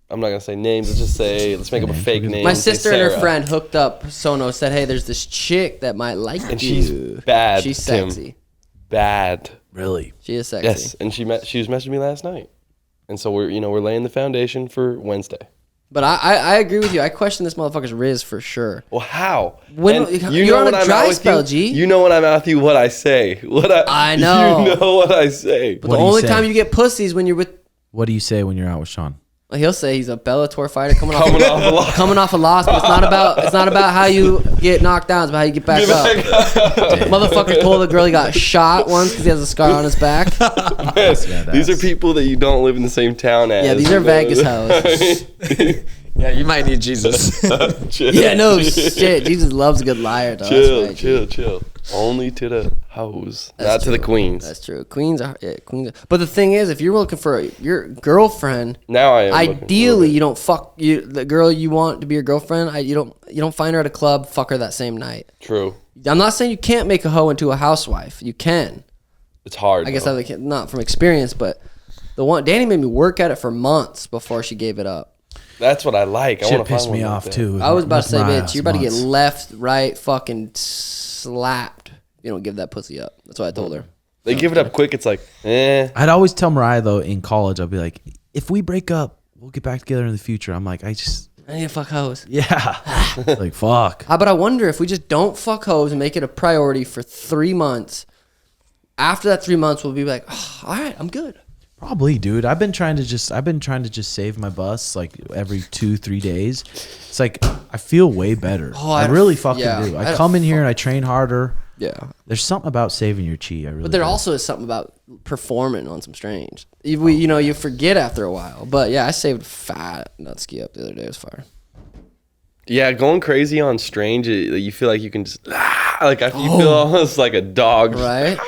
I'm not gonna say names. Let's make up a fake name. My Say sister and her Sarah. friend hooked up. Sono said, "Hey, there's this chick that might like And you. she's bad, She's Tim. sexy. Bad. Really? She is sexy. Yes, and she was messaging me last night, and so we're laying the foundation for Wednesday. But I agree with you. I question this motherfucker's Riz for sure. Well, how? When And you're on when a I'm dry out with spell, you, G. You know when I'm out with you, what I say. I know. You know what I say. But What the do you only say? time you get pussy is when you're with. What do you say when you're out with Sean? He'll say he's a Bellator fighter coming off Coming off a loss. coming off a loss, but it's not about how you get knocked down. It's about how you get back up. Motherfucker told the girl he got shot once because he has a scar on his back. These are people that you don't live in the same town as. Yeah, these are Vegas hoes. Yeah, you might need Jesus. Chill. Yeah, no shit. Jesus loves a good liar, though. Chill, That's right, chill. Only to the hoes, That's not to the true. queens. That's true. Queens are. But the thing is, if you're looking for your girlfriend, Now I am. looking for ideally it. you don't fuck the girl you want to be your girlfriend. You don't find her at a club, fuck her that same night. True. I'm not saying you can't make a hoe into a housewife. You can. It's hard. I guess though. not from experience, but Danny made me work at it for months before she gave it up. That's what I like. I Shit want to pissed find me one like off that. too. I was about to say, With bitch, Mariah's you're about to get months. left, right, fucking slapped. You don't give that pussy up. That's what I told her. They give it up quick. It's like, I'd always tell Mariah though in college, I'd be like, if we break up, we'll get back together in the future. I'm like, I need to fuck hoes. yeah, like fuck. But I wonder if we just don't fuck hoes and make it a priority for 3 months. After that 3 months, we'll be like, oh, all right, I'm good. Probably, dude. I've been trying to just save my bus like every 2-3 days. It's like I feel way better. Oh, I really fucking do. I I don't come in here and I train harder. Yeah. There's something about saving your chi. I really. But there do. also is something about performing on some strange. You forget after a while. But yeah, I saved fat nutski up the other day. It was fire. yeah, going crazy on strange. You feel like you can just you feel almost like a dog. Right?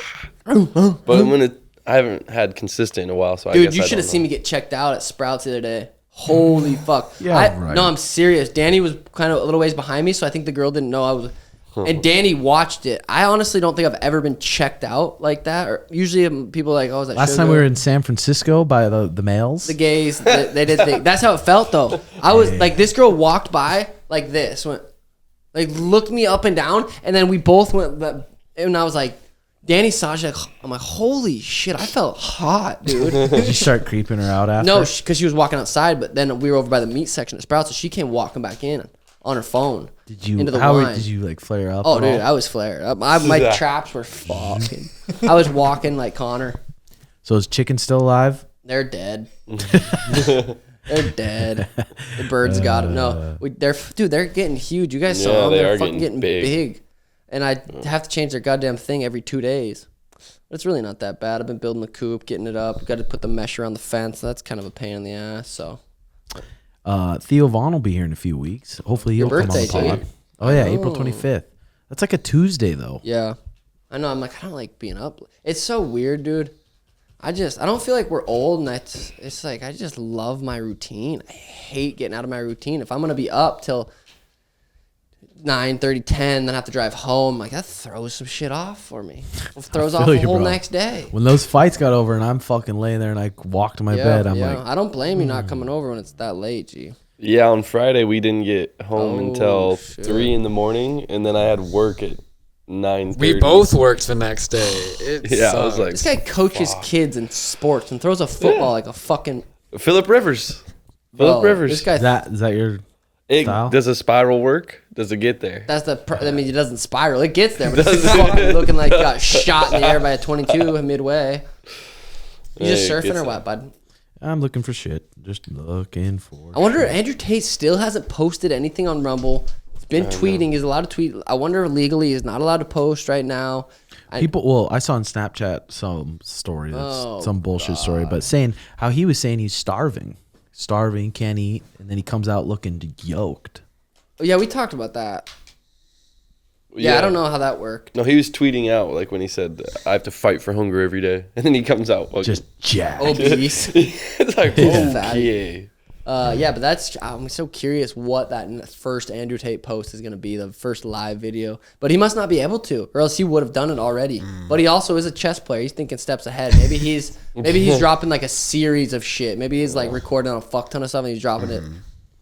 But when I haven't had consistent in a while, so I Dude, guess you I should have don't seen me get checked out at Sprouts the other day. Holy fuck. Yeah, right. No, I'm serious. Danny was kind of a little ways behind me, so I think the girl didn't know I was. And Danny watched it. I honestly don't think I've ever been checked out like that. Or usually people are like, oh, is that Last Sugar? time we were in San Francisco by the males. The gays, they did think. That's how it felt though. I was like, this girl walked by like this, looked me up and down, and then we both went, and I was like, Danny saw, I'm like, holy shit, I felt hot, dude. Did you start creeping her out after? No, because she was walking outside, but then we were over by the meat section at Sprouts, so she came walking back in on her phone. Did you? Into the how line. did you like flare up? Oh, at dude, all? I was flared up. My traps were fucking. I was walking like Connor. So is chicken still alive? They're dead. They're dead. The birds got it. No, they're getting huge. You guys Yeah, saw them. they They're are fucking getting getting big. big. And I have to change their goddamn thing every 2 days. But it's really not that bad. I've been building the coop, getting it up. Got to put the mesh around the fence. That's kind of a pain in the ass. So Theo Vaughn will be here in a few weeks. Hopefully he'll Your come on the birthday, pod. too. Oh yeah, April 25th. That's like a Tuesday though. yeah, I know. I'm like, I don't like being up. It's so weird, dude. I don't feel like we're old, and it's like I just love my routine. I hate getting out of my routine. If I'm gonna be up till 9:30, 10, then have to drive home, like that throws some shit off for me. It throws off feel the you, whole bro. next day. When those fights got over and I'm fucking laying there and I walk to my bed, I'm like, I don't blame you not coming over when it's that late, G. Yeah, on Friday we didn't get home Oh, until shit. 3 in the morning, and then I had work at 9:30. We both worked the next day. Yeah, I was like, This guy coaches kids in sports and throws a football like a fucking. Phillip Rivers. Bro, Phillip Rivers. This guy. Is that your style? Does a spiral work? Does it get there? That's I mean, it doesn't spiral. It gets there, but it's fucking looking like it got shot in the air by a 22 midway. You just Hey, surfing gets or there. what, bud? I'm looking for shit. Just looking for. I wonder. Andrew Tate still hasn't posted anything on Rumble. He's been tweeting. He's allowed to tweet. I wonder if legally he's not allowed to post right now. People, well, I saw on Snapchat some story, some bullshit story, but saying how he was saying he's starving, can't eat, and then he comes out looking yoked. Oh, yeah, we talked about that. Yeah, I don't know how that worked. No, he was tweeting out like when he said, "I have to fight for hunger every day," and then he comes out fucking, Just jacked. Obese. it's like, okay. Yeah, but I'm so curious what that first Andrew Tate post is going to be, the first live video. But he must not be able to, or else he would have done it already. But he also is a chess player. He's thinking steps ahead. Maybe he's dropping like a series of shit. Maybe he's like recording on a fuck ton of stuff and he's dropping it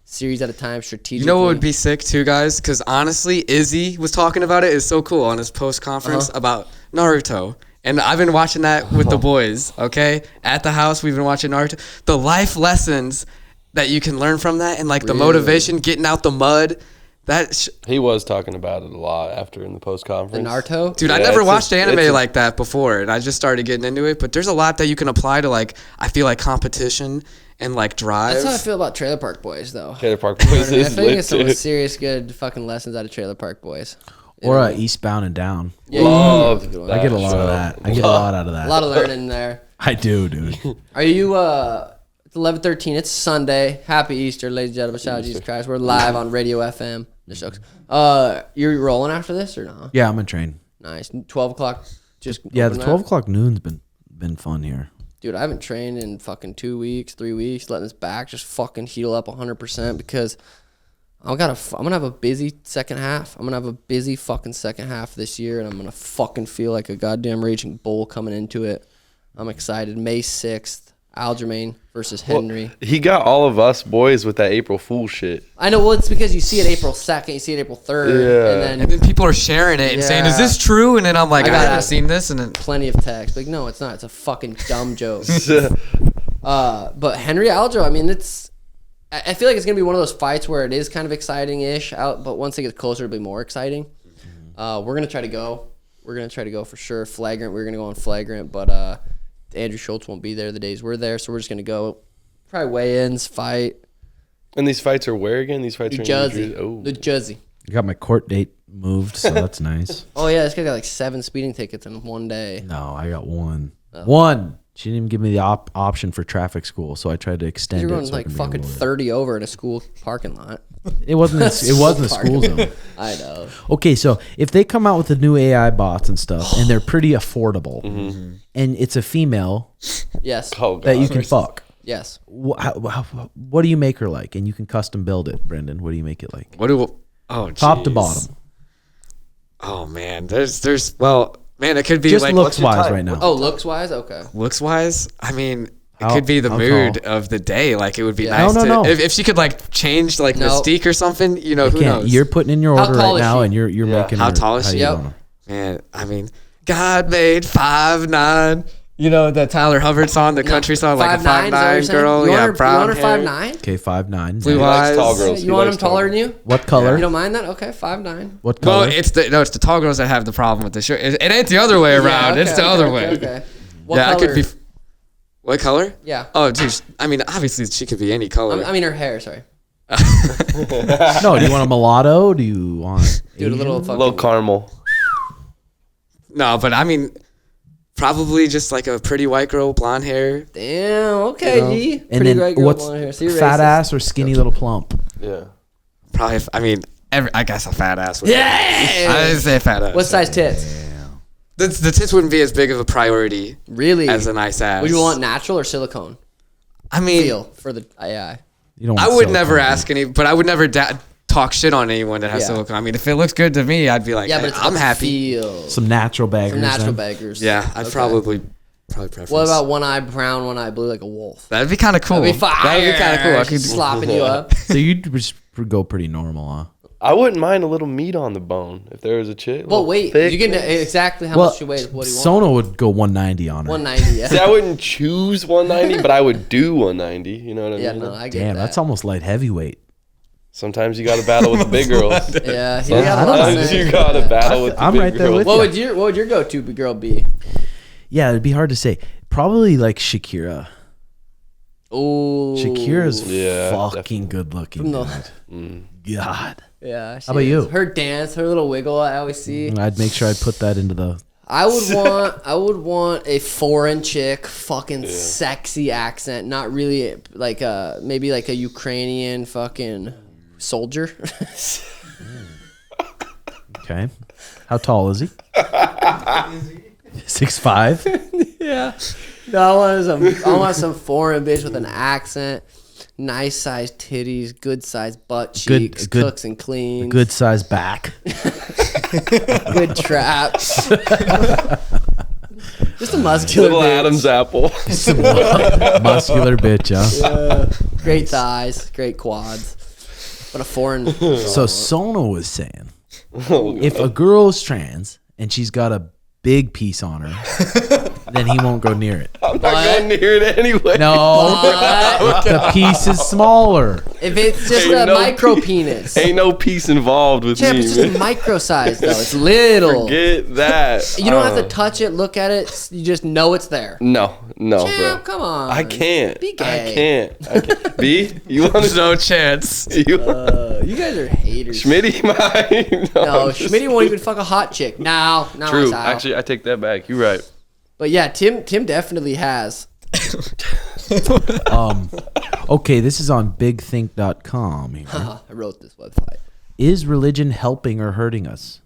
series at a time strategically. You know what would be sick too, guys? Because honestly, Izzy was talking about it. It's so cool on his post conference about Naruto. And I've been watching that with the boys, okay? At the house, we've been watching Naruto. The life lessons that you can learn from that, and like the motivation, getting out the mud. He was talking about it a lot after in the post The conference. Naruto? Dude, I never watched anime like that before, and I just started getting into it. But there's a lot that you can apply to, like, I feel like competition and like drive. That's how I feel about Trailer Park Boys, though. Trailer Park Boys I is think lit it's some too. serious good fucking lessons out of Trailer Park Boys. Or Eastbound and Down. Yeah, Love that's a good one. I get a lot of that. I get a lot out of A that. lot of learning there. I do, dude. Are you, it's 11:13, it's Sunday. Happy Easter, ladies and gentlemen. Shout out Jesus Christ. We're live on Radio FM. This sucks. You're rolling after this or no? Yeah, I'm gonna train. Nice. 12 o'clock. Just Yeah, the open 12 that? o'clock noon's been fun here. Dude, I haven't trained in fucking 2 weeks, 3 weeks, letting this back just fucking heal up 100% because I'm gonna have a busy second half. I'm gonna have a busy fucking second half this year, and I'm gonna fucking feel like a goddamn raging bull coming into it. I'm excited. May 6th, Aljamain versus Henry. He got all of us boys with that April Fool shit. I know. Well, it's because you see it April 2nd, you see it April 3rd, Yeah. and then people are sharing it and saying, "Is this true?" And then I'm like, I "I got haven't it. seen this." And then plenty of text. Like, no, it's not. It's a fucking dumb joke. But Henry Aljo, I mean, I feel like it's gonna be one of those fights where it is kind of exciting-ish out, but once it gets closer, it'll be more exciting. We're gonna try to go. We're gonna try to go for sure. Flagrant. We're gonna go on Flagrant, but Andrew Schultz won't be there the days we're there, so we're just gonna go. Probably weigh-ins, fight. And these fights are where again? These fights New are Jersey. in New Jersey. Oh. New Jersey. I got my court date moved, so that's nice. Oh yeah, this guy got like 7 speeding tickets in one day. No, I got one. One. She didn't even give me the option for traffic school, so I tried to extend You're it. going so I like can be fucking able to- 30 over in a school parking lot. It wasn't. It wasn't a school zone. I know. Okay, so if they come out with the new AI bots and stuff, and they're pretty affordable, and it's a female Yes. Oh, God. that you can fuck, Yes. what do you make her like? And you can custom build it, Brendan. What do you make it like? Oh, Top to bottom. Oh man, well, man, it could be Just like looks wise right now. Oh, looks wise? Okay. looks wise. I mean, it How- could be the how mood tall? of the day. Like it would be Yeah. nice No. if she could like change like No. Mystique or something. You know, I who can't. knows? You're putting in your How order tall right is now, she? and you're Yeah. making How her tall is how she? you Yep. want her. Man, I mean, God made 5'9". You know the Tyler Hubbard song, the country song, like a 5'9", 5'9" girl. You Yeah, want her brown hair. 5'9"? Okay, 5'9". Blue He likes eyes. tall girls. You He want likes him taller tall than you? What color? You don't mind that? Okay, 5'9". What Well, color? it's the tall girls that have the problem with the shirt. It ain't the other way around. Yeah, It's the okay, other okay, way. Okay. What Yeah, color? I could be. What color? Yeah. Oh, dude. I mean, obviously she could be any color. I mean her hair. Sorry, No, do you want a mulatto? Do you want dude. A little Asian? fucking. Little caramel. No, but I mean, probably just like a pretty white girl, blonde hair. Damn. Okay, G. And Pretty then great girl what's blonde hair. So you're fat racist. ass or skinny little plump? Yeah. Probably. I mean, I guess a fat ass. Would Yeah. I didn't say fat ass. What size tits? The tits wouldn't be as big of a priority Really? as a nice ass. Would you want natural or silicone? I mean, Feel for the AI. You don't. I want would never silicone. ask any, but I would never talk shit on anyone that has Yeah. silicone. I mean, if it looks good to me, I'd be like, Yeah, hey, but it's I'm happy. Feel. Some natural baggers. Some natural then. baggers. Yeah, I'd Okay. probably Probably preference. What about one eye brown, one eye blue, like a wolf? That'd be kind of cool. That'd be fire. That'd be kind of cool. I could Slopping you up. So you'd just go pretty normal, huh? I wouldn't mind a little meat on the bone if there was a chick. Well, wait. thick. You can exactly how much you weigh. What do you want? Sono would go 190 on her. 190. Yeah. See, I wouldn't choose 190, but I would do 190. You know what I Yeah, mean? no, I get Damn, that. that's almost light heavyweight. Sometimes you got to battle with the big girls. Yeah, he I got a don't lot know. of Sometimes sense. you got to battle with the I'm big right there girls. with What would your go-to girl be? Yeah, it'd be hard to say. Probably like Shakira. Oh, Shakira's Yeah, fucking good looking. From the- God. Yeah. How about you? Her dance, her little wiggle. I always see. I'd make sure I put that into the. I would want a foreign chick, fucking sexy accent, not really like maybe like a Ukrainian fucking soldier. Okay. How tall is he? 6'5". Yeah. No, I want some foreign bitch with an accent, nice sized titties, good sized butt cheeks, good- cooks and cleans, Good size back. good traps. Just a muscular Little bitch. Adam's apple. Muscular bitch, huh? Great thighs, great quads. But a foreign. So Sono was saying, if a girl's trans and she's got a big piece on her, then he won't go near it. I'm not going near it anyway. No, the piece is smaller. If it's just Ain't a no micro piece- penis. Ain't no peace involved with Champ, me. it's just man. micro size though. It's little. Get that. You don't have to touch it, look at it. You just know it's there. No, Champ, bro. come on. I can't. Be gay. I can't. B, you want There's to no chance. You, You guys are haters. Schmitty might. No, I'm just- Schmitty won't even fuck a hot chick. No, True. it's out. Actually, I take that back. You're right. But yeah, Tim definitely has. Okay, this is on bigthink.com here. I wrote this website. Is religion helping or hurting us?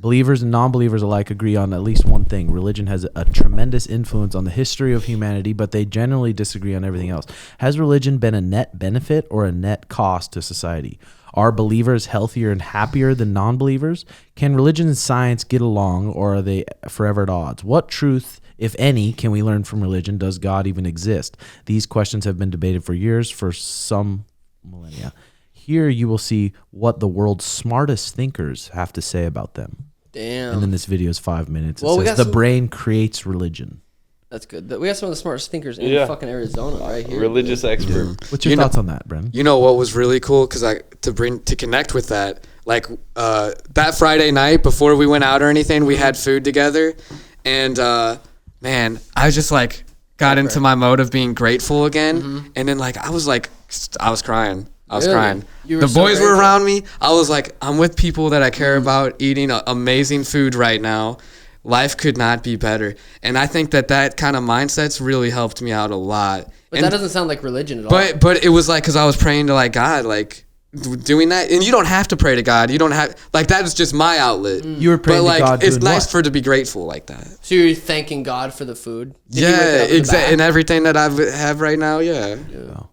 Believers and non-believers alike agree on at least one thing. Religion has a tremendous influence on the history of humanity, but they generally disagree on everything else. Has religion been a net benefit or a net cost to society? Are believers healthier and happier than non-believers? Can religion and science get along, or are they forever at odds? What truth, if any, can we learn from religion? Does God even exist? These questions have been debated for years, for some millennia. Here you will see what the world's smartest thinkers have to say about them. Damn. And then this video is 5 minutes. It Well, we says, got the some- brain creates religion. That's good. We got some of the smartest thinkers in Yeah. fucking Arizona right here. Religious expert. What's your thoughts on that, Brennan? You know what was really cool? Because to connect with that, like that Friday night before we went out or anything, we had food together, and man, I just like got into my mode of being grateful again, and then like I was crying. I was Really? crying. You were The so boys were grateful? around me. I was like, I'm with people that I care about, eating amazing food right now. Life could not be better. And I think that kind of mindset's really helped me out a lot. But And- that doesn't sound like religion at all. but it was like, because I was praying to like God, like doing that. And you don't have to pray to God. You don't have, like, that is just my outlet. You were praying but to like, God it's doing nice what? for to be grateful like that. So you're thanking God for the food? Did you wake Yeah, up in the exactly. bath? And everything that I have right now, yeah. All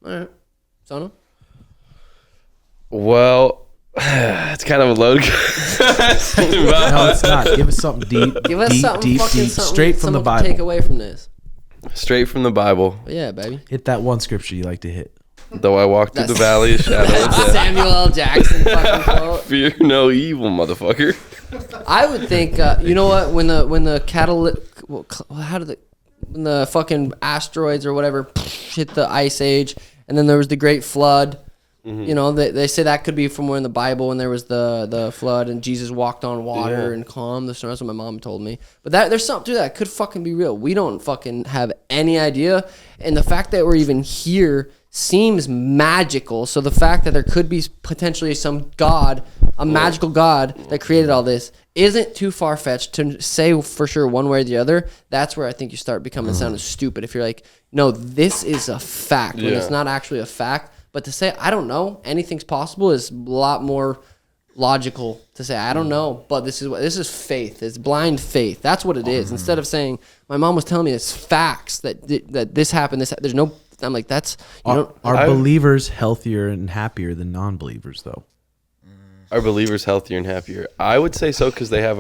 right. Sono? Well, it's kind of a loaded question. No, it's not. Give us something deep. Give us deep, something deep, fucking deep, something straight from the someone can Bible. take away from this. Straight from the Bible. But yeah, baby. Hit that one scripture you like to hit. Though I walk through the valley of shadow of death, Samuel L. Jackson fucking quote. fear no evil, motherfucker. I would think, you know what? When the when the fucking asteroids or whatever hit the ice age, and then there was the Great Flood. You know, they say that could be from when in the Bible when there was the flood and Jesus walked on water and calmed the storm. That's what my mom told me. But there's something to that. Could fucking be real. We don't fucking have any idea. And the fact that we're even here seems magical. So the fact that there could be potentially some God, a magical God that created all this, isn't too far-fetched to say for sure one way or the other. That's where I think you start becoming sounding stupid. If you're like, no, this is a fact when it's not actually a fact. But to say, I don't know, anything's possible is a lot more logical to say, I don't know, but this is faith. It's blind faith. That's what it is. Instead of saying, my mom was telling me it's facts that this happened, there's no, I'm like, that's, you know. Are believers healthier and happier than non-believers, though? Are believers healthier and happier? I would say so because they have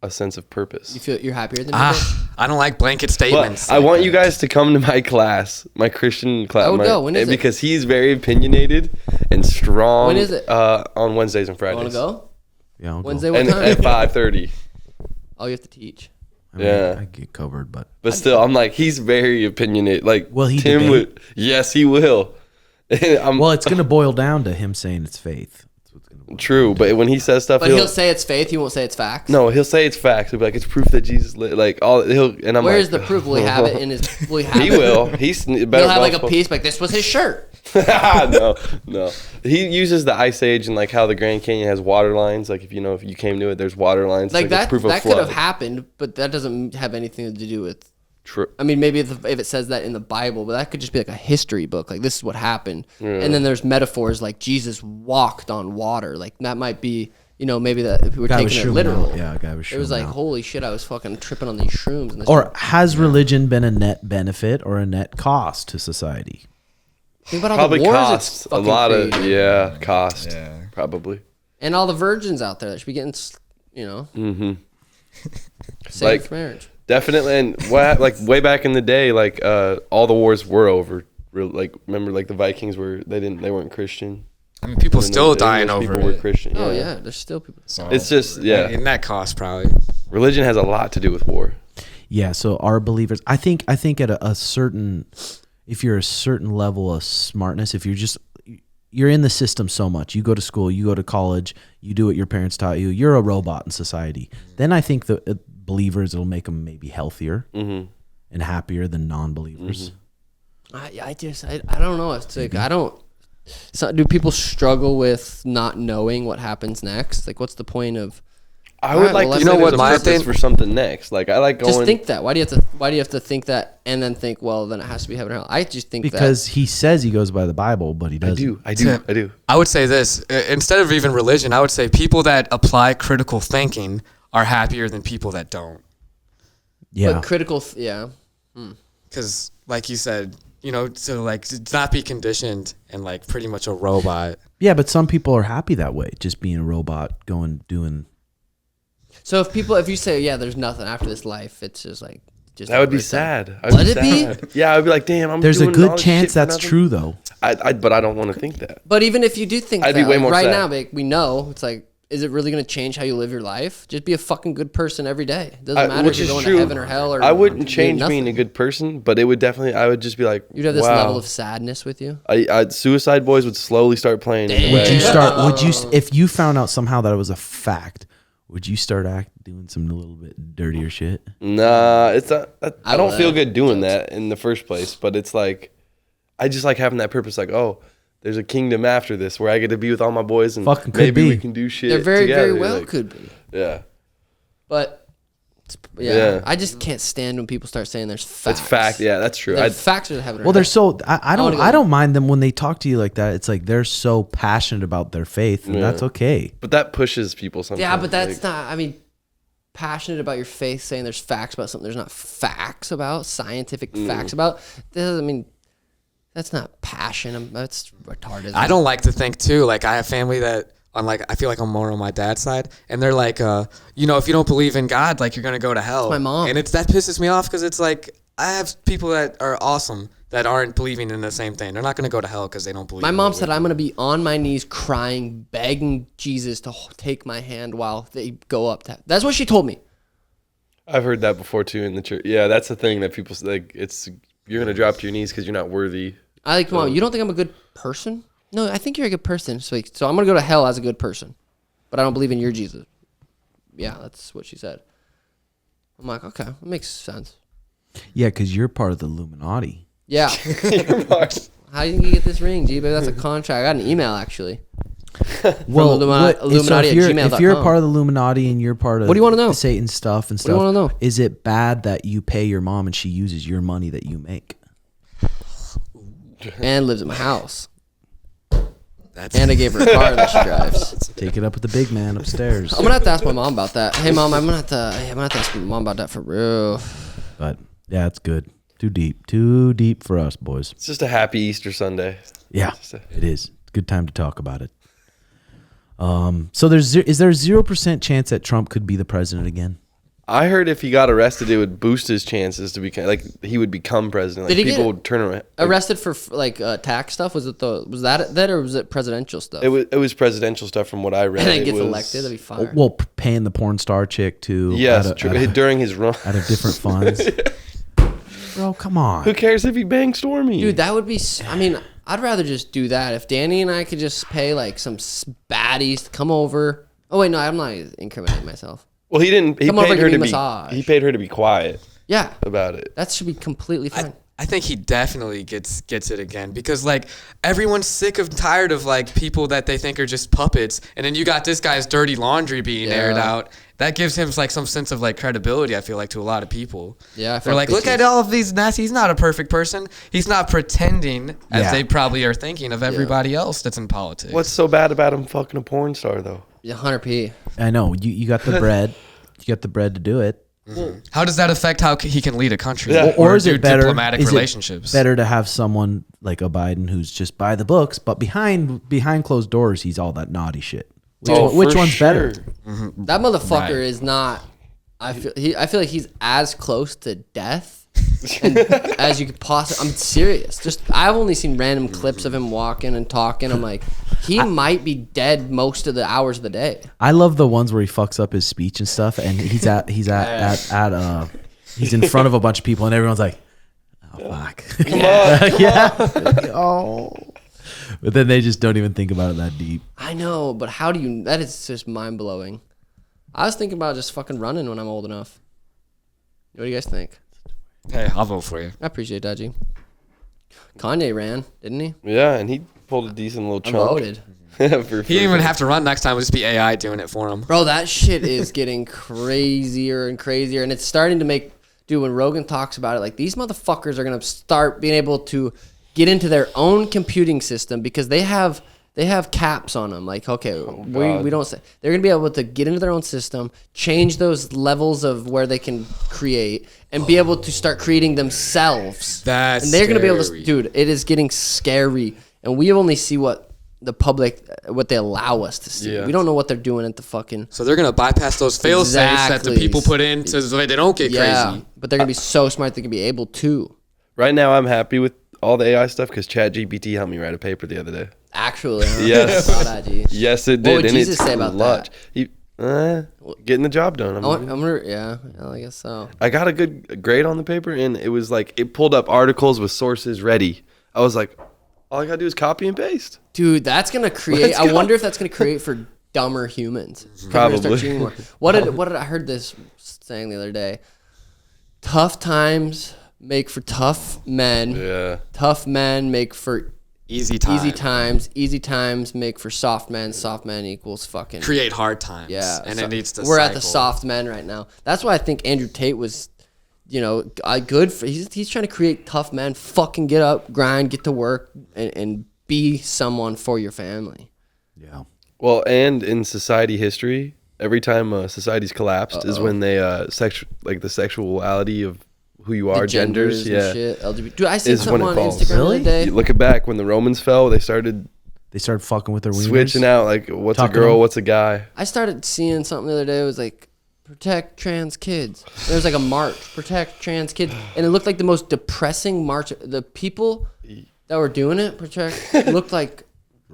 a sense of purpose. You feel you're happier than me? I don't like blanket statements. I want you guys to come to my class, my Christian class. I would go. When is it? Because he's very opinionated and strong. When is it? On Wednesdays and You Fridays. want to go? Yeah, I'll Wednesday, go. what And time? at 5:30. Oh, you have to teach. I mean, Yeah. I get covered, but Still, I'm like, he's very opinionated. Like, will he Tim debate? would. Yes, he will. Well, it's gonna boil down to him saying it's faith. That's what's gonna boil True, but when he says stuff, But he'll say it's faith. He won't say it's facts. no, he'll say it's facts. He'll be like, it's proof that Jesus lived. Like all and I'm Where's like, the proof? Will he have it in his? Will he have He it? will. He's better. He'll have like a piece, like this was his shirt. No. He uses the Ice Age and like how the Grand Canyon has water lines. Like if you came to it, there's water lines. Like it's that. proof of That could have flood. happened, but that doesn't have anything to do with. True. I mean, maybe if it says that in the Bible, but that could just be like a history book. Like this is what happened, and then there's metaphors like Jesus walked on water. Like that might be, maybe that if we were Guy was taking it shrooming literal. out. Yeah, a guy was It was shrooming like, out. holy shit, I was fucking tripping on these shrooms. And this Or has religion been a net benefit or a net cost to society? think about all Probably the wars costs it's a fucking lot of created. cost. Yeah. Probably. And all the virgins out there that should be getting, Mm-hmm. saved Like- for marriage. Definitely, and what like way back in the day, like all the wars were over. Like remember, like the Vikings they weren't Christian. I mean, people And still the dying English over people were it. Christian. Oh yeah, there's still people. So It's just And that cost probably. religion has a lot to do with war. Yeah, so our believers, I think at a certain, if you're a certain level of smartness, if you're in the system so much, you go to school, you go to college, you do what your parents taught you, you're a robot in society. Then I think the believers, it'll make them maybe healthier and happier than non-believers. I don't know. It's like I don't. So, do people struggle with not knowing what happens next? Like, what's the point of? I would like well, to you know say what there's a my purpose thing- for something next. Like I like going. Just think that. Why do you have to think that and then think, well, then it has to be heaven or hell? I just think Because he says he goes by the Bible, but he doesn't. I do. I would say this instead of even religion. I would say people that apply critical thinking are happier than people that don't. Yeah. But critical, yeah. Because, like you said, to like to not be conditioned and like pretty much a robot. Yeah, but some people are happy that way, just being a robot, doing. So if you say, yeah, there's nothing after this life, it's just like That would be it's like- sad. Would it be? Yeah, I'd be like, damn. There's a doing all good this chance shit for that's nothing. true, though. But I don't want to think that. But even if you do think I'd that, be way like, more right sad. now, like, we know it's like, is it really going to change how you live your life? Just be a fucking good person every day. It doesn't matter if Which you're is going true. to heaven or hell. Or I wouldn't doing change nothing. being a good person, but it would definitely. I would just be like, You'd have this wow. level of sadness with you. Suicide Boys would slowly start playing. in the Would you way. start? If you found out somehow that it was a fact, would you start doing some little bit dirtier shit? Nah, it's not. I don't would. feel good doing that in the first place. But it's like, I just like having that purpose. Like, oh, there's a kingdom after this where I get to be with all my boys and Fucking could maybe be. we can do shit. They're very, together. very well Like, could be. Yeah, But, Yeah. I just can't stand when people start saying there's facts. it's fact. Yeah, that's true. There's facts are heaven or Well, they're hell. so. I wanna don't. go- Mind them when they talk to you like that. It's like they're so passionate about their faith, and that's okay. but that pushes people sometimes. Yeah, but that's like, not, I mean, passionate about your faith, saying there's facts about something there's not facts about, scientific facts about. That's not passion. That's retarded. I don't like to think too. Like I have family that I feel like I'm more on my dad's side, and they're like, if you don't believe in God, like you're gonna go to hell. my mom. And that pisses me off because it's like I have people that are awesome that aren't believing in the same thing. They're not gonna go to hell because they don't believe. My in mom what said we- I'm going to be on my knees crying, begging Jesus to take my hand while they go up. That's what she told me. I've heard that before too in the church. Yeah, that's the thing that people like. It's you're gonna drop to your knees because you're not worthy. I like, Mom, you don't think I'm a good person? No, I think you're a good person. So I'm going to go to hell as a good person. But I don't believe in your Jesus. Yeah, that's what she said. I'm like, okay, that makes sense. Yeah, because you're part of the Illuminati. Yeah. How do you get this ring, G? Baby, that's a contract. I got an email, actually. Well, Illuminati at if gmail.com. you're part of the Illuminati and you're part of What do you wanna know? Satan stuff and What do you stuff, wanna know? is it bad that you pay your mom and she uses your money that you make? And lives at my house. That's And I gave her a car that she drives. Take it up with the big man upstairs. I'm gonna have to ask my mom about that. Hey, Mom, I'm gonna have to ask my mom about that for real. But yeah, it's good. Too deep for us boys. It's just a happy Easter Sunday. Yeah, it is. Good time to talk about it. So is there a 0% chance that Trump could be the president again? I heard if he got arrested, it would boost his chances to become he would become president. Like, Did he people get would turn around. arrested for tax stuff? Was that or was it presidential stuff? It was presidential stuff from what I read. And then It gets was- elected. That'd be fire. Well, paying the porn star chick too. Yes, during his run. out of different funds. Bro, come on. Who cares if he bangs Stormy? Dude, that would be. I mean, I'd rather just do that. If Danny and I could just pay like some baddies to come over. Oh wait, no, I'm not incriminating myself. Well, he didn't. He Come over, paid her give to me a be. massage. He paid her to be quiet Yeah, about it. that should be completely fine. I think he definitely gets it again because like everyone's sick of tired of like people that they think are just puppets, and then you got this guy's dirty laundry being aired out. That gives him like some sense of like credibility. I feel like to a lot of people. Yeah, they're like, look at all of these nasty. He's not a perfect person. He's not pretending as they probably are thinking of everybody else that's in politics. What's so bad about him fucking a porn star though? Yeah, 100p. I know you got the bread. You got the bread to do it. How does that affect how he can lead a country? Yeah. Or is it better? Diplomatic is it relationships. better to have someone like a Biden who's just by the books, but behind closed doors, he's all that naughty shit. Which for one's sure. better? That motherfucker Right. is not. I feel like he's as close to death as you could possibly. I'm serious. Just I've only seen random clips of him walking and talking. I'm like, he might be dead most of the hours of the day. I love the ones where he fucks up his speech and stuff, and he's in front of a bunch of people, and everyone's like, "Oh fuck, yeah, oh." But then they just don't even think about it that deep. I know, but how do you? That is just mind blowing. I was thinking about just fucking running when I'm old enough. What do you guys think? Hey, I'll vote for you. I appreciate that, G. Kanye ran, didn't he? Yeah, and he pulled a decent little I chunk. voted. He didn't even have to run next time. It'll just be AI doing it for him. Bro, that shit is getting crazier and crazier, and it's starting to make. Dude, when Rogan talks about it, like these motherfuckers are gonna start being able to get into their own computing system because they have caps on them. Like, okay, we don't say they're gonna be able to get into their own system, change those levels of where they can create, and be able to start creating themselves. That's and they're gonna be able to, scary. dude. It is getting scary, and we only see what the public, what they allow us to see. Yeah. We don't know what they're doing at the fucking. So they're gonna bypass those fail safes that the Exactly. people put in so they don't get crazy. But they're gonna be so smart they can be able to. Right now, I'm happy with all the AI stuff because ChatGPT helped me write a paper the other day. Actually, huh? Yes. Saw that, G. Yes, it What did. would and Jesus it's say about clutch. that? He getting the job done. I guess so. I got a good grade on the paper, and it was like it pulled up articles with sources ready. I was like, all I gotta do is copy and paste. Dude, that's gonna create. I wonder if that's gonna create for dumber humans. Probably. Start cheating more. What did I heard this saying the other day? Tough times make for tough men. Yeah. Tough men make for Easy time. easy times. Easy times make for soft men. Soft men equals fucking Create hard times. yeah. And it needs to We're at the cycle. soft men right now. That's why I think Andrew Tate was, good for. He's trying to create tough men. Fucking get up, grind, get to work, and be someone for your family. Yeah. Well, and in society history, every time society's collapsed is when they the sexuality of who you are, The genders, and yeah. shit, LGBT. Dude, I seen Is when something it on falls. Instagram Really? the other day. You look it back when the Romans fell, they started They started fucking with their wieners. switching out like what's Talking a girl, them. what's a guy. I started seeing something the other day. It was like, protect trans kids. There was like a march, protect trans kids. And it looked like the most depressing march. The people that were doing it, looked like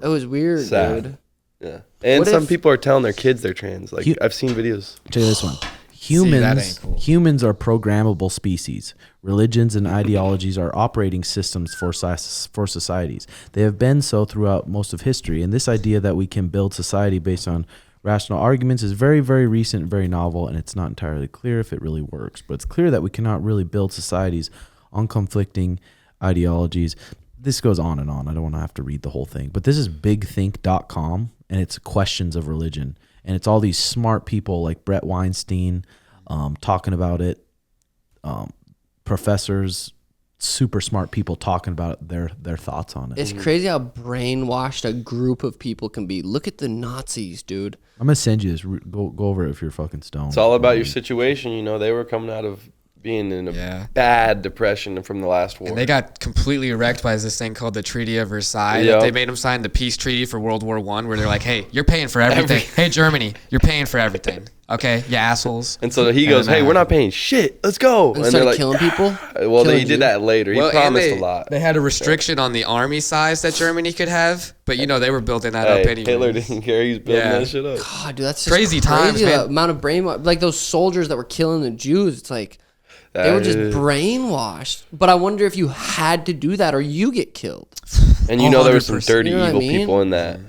it was weird, Sad. dude. Yeah. And What some if- people are telling their kids they're trans. Like You- I've seen videos. Check this one. that Humans, ain't cool. humans are programmable species. Religions and ideologies are operating systems for societies. They have been so throughout most of history. And this idea that we can build society based on rational arguments is very, very recent, very novel, and it's not entirely clear if it really works. But it's clear that we cannot really build societies on conflicting ideologies. This goes on and on. I don't want to have to read the whole thing. But this is bigthink.com, and it's questions of religion. And it's all these smart people like Brett Weinstein talking about it. Professors, super smart people talking about their thoughts on it. It's crazy how brainwashed a group of people can be. Look at the Nazis, dude. I'm going to send you this. Go over it if you're fucking stoned. It's all about your situation. You know, they were coming out of being in a bad depression from the last war. And they got completely wrecked by this thing called the Treaty of Versailles. Yep. That they made them sign the peace treaty for World War I, where they're like, hey, you're paying for everything. Hey, Germany, you're paying for everything. Okay, you assholes. And so he goes, hey, we're not paying shit. Let's go. And started like, killing people? Well, he did that later. He promised a lot. They had a restriction on the army size that Germany could have, but they were building that up anyway. Hitler didn't care. He's building that shit up. God, dude, that's just crazy times, man. The amount of brain, like those soldiers that were killing the Jews. It's like they were just brainwashed. But I wonder if you had to do that or you get killed. And there were some dirty, evil people in that.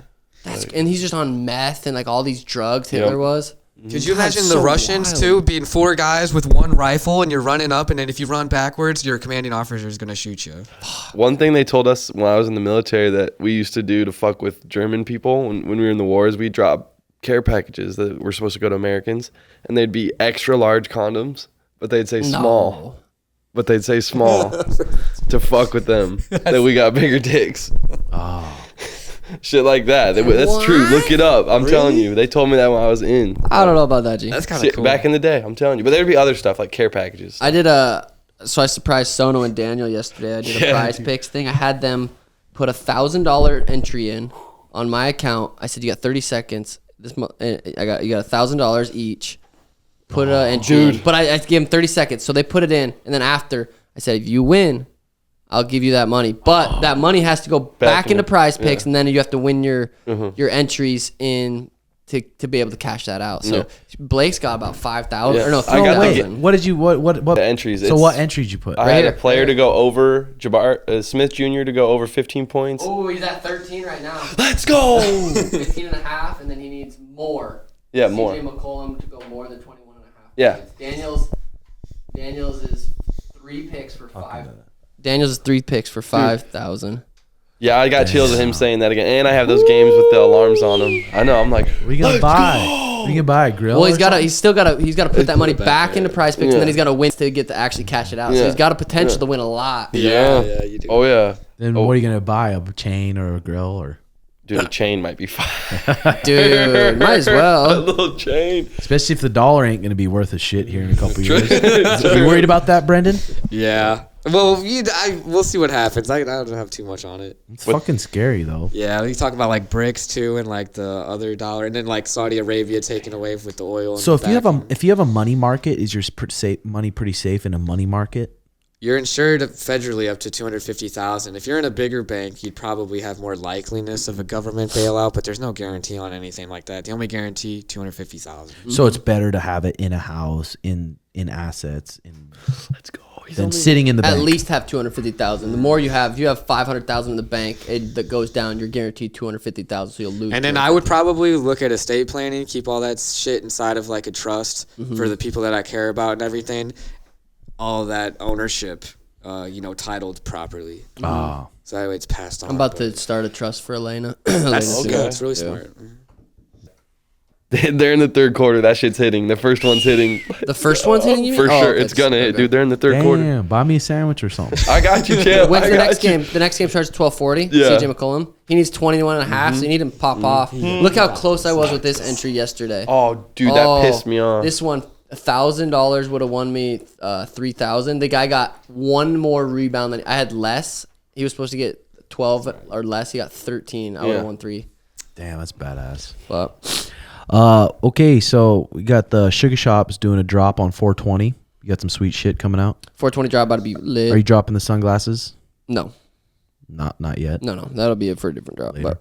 And he's just on meth and like all these drugs. Hitler was. Could you imagine the Russians too being 4 guys with 1 rifle and you're running up, and then if you run backwards, your commanding officer is gonna shoot you? One thing they told us when I was in the military that we used to do to fuck with German people when we were in the wars, we drop care packages that were supposed to go to Americans, and they'd be extra large condoms, but they'd say small. But they'd say small to fuck with them. That we got bigger dicks. Oh. Shit like that. That's true. Look it up. I'm telling you. They told me that when I was in. I don't know about that, G. That's kind of cool. Back in the day, I'm telling you. But there'd be other stuff like care packages. I did so I surprised Sono and Daniel yesterday. I did a prize picks thing. I had them put $1,000 entry in on my account. I said, you got 30 seconds. You got $1,000 each. Put an entry in. But I gave them 30 seconds. So they put it in. And then after, I said, if you win, I'll give you that money. But that money has to go back into prize picks, and then you have to win your entries in to be able to cash that out. So Blake's got about 5,000 or no 3,000. What did you what the entries? So what entries you put? I had a player to go over Smith Jr. to go over 15 points. Oh, he's at 13 right now. Let's go. 15 and a half, and then he needs more. Yeah, more. CJ McCollum to go more than 21 and a half. Yeah. Daniel's is 3 picks for 5. Daniel's is 3 picks for 5,000. Yeah, I got chills at him saying that again, and I have those games with the alarms on them. I know. I'm like, what are you gonna buy? What are you gonna buy? A grill? Well, he's still got to put that money back into prize picks, and then he's got to win to get to actually cash it out. So he's got a potential to win a lot. Yeah, you do. Oh yeah. Then what are you gonna buy? A chain or a grill or? Dude, a chain might be fine. Dude, might as well. A little chain. Especially if the dollar ain't gonna be worth a shit here in a couple years. You worried about that, Brendan? Yeah. Well, we'll see what happens. I don't have too much on it. It's fucking scary though. Yeah, you talk about like BRICS too, and like the other dollar, and then like Saudi Arabia taking away with the oil. So if you have a money market, is your money pretty safe in a money market? You're insured federally up to $250,000. If you're in a bigger bank, you'd probably have more likeliness of a government bailout, but there's no guarantee on anything like that. The only guarantee $250,000. So it's better to have it in a house, in assets, let's go. Than sitting in the bank. At least have $250,000. The more you have, if you have $500,000 in the bank, that goes down. You're guaranteed $250,000, so you'll lose. And then I would probably look at estate planning, keep all that shit inside of like a trust for the people that I care about and everything. All that ownership, titled properly. Oh. So that way it's passed on. I'm about to start a trust for Elena. That's okay. That's really smart. They're in the third quarter. That shit's hitting. The first one's hitting. The first one's hitting you? For sure. It's going to hit, dude. They're in the third quarter. Buy me a sandwich or something. I got you, champ. When's the next game? The next game starts at 12:40. Yeah. CJ McCollum. He needs 21 and a half, so you need him to pop off. Look how close I was with this entry yesterday. Oh, dude, that pissed me off. This one, $1,000 would have won me $3,000. The guy got one more rebound than I had less. He was supposed to get 12 or less. He got 13. I would have won 3. Damn, that's badass. But okay, so we got the Sugar Shops doing a drop on 420. You got some sweet shit coming out. 420 drop about to be lit. Are you dropping the sunglasses? No. Not yet. No. That'll be it for a different drop. Later.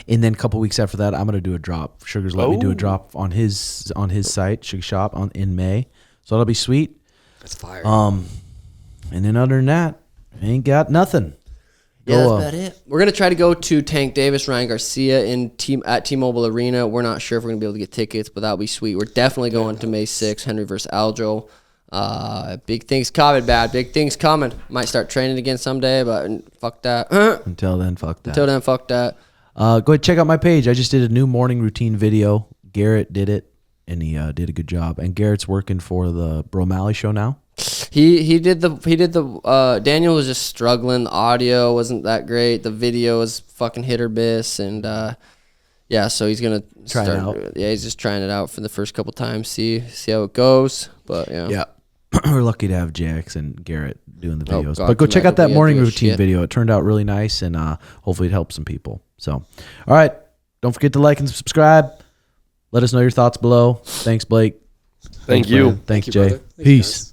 And then a couple weeks after that, I'm gonna do a drop. Sugar's let me do a drop on his site, Sugar Shop, in May. So that'll be sweet. That's fire. And then other than that, I ain't got nothing. Yeah, that's about it. We're gonna try to go to Tank Davis, Ryan Garcia at T-Mobile Arena. We're not sure if we're gonna be able to get tickets, but that'll be sweet. We're definitely going to May 6th, Henry versus Aljo. Big things coming, big things coming. Might start training again someday, but fuck that. Until then, fuck that. Until then, fuck that. Go ahead, check out my page. I just did a new morning routine video. Garrett did it, and he did a good job. And Garrett's working for the Bro Malley show now. He did the Daniel was just struggling. The audio wasn't that great. The video was fucking hit or miss, and so he's gonna try it out. Yeah, he's just trying it out for the first couple times. See how it goes. But yeah. we're lucky to have JX and Garrett doing the videos. God, but go can check you out that imagine? We morning gotta do a routine shit. video. It turned out really nice, and hopefully it helps some people. So, all right. Don't forget to like and subscribe. Let us know your thoughts below. Thanks, Blake. Thank you. Thanks, you, Jay. brother. Thanks, Peace. guys.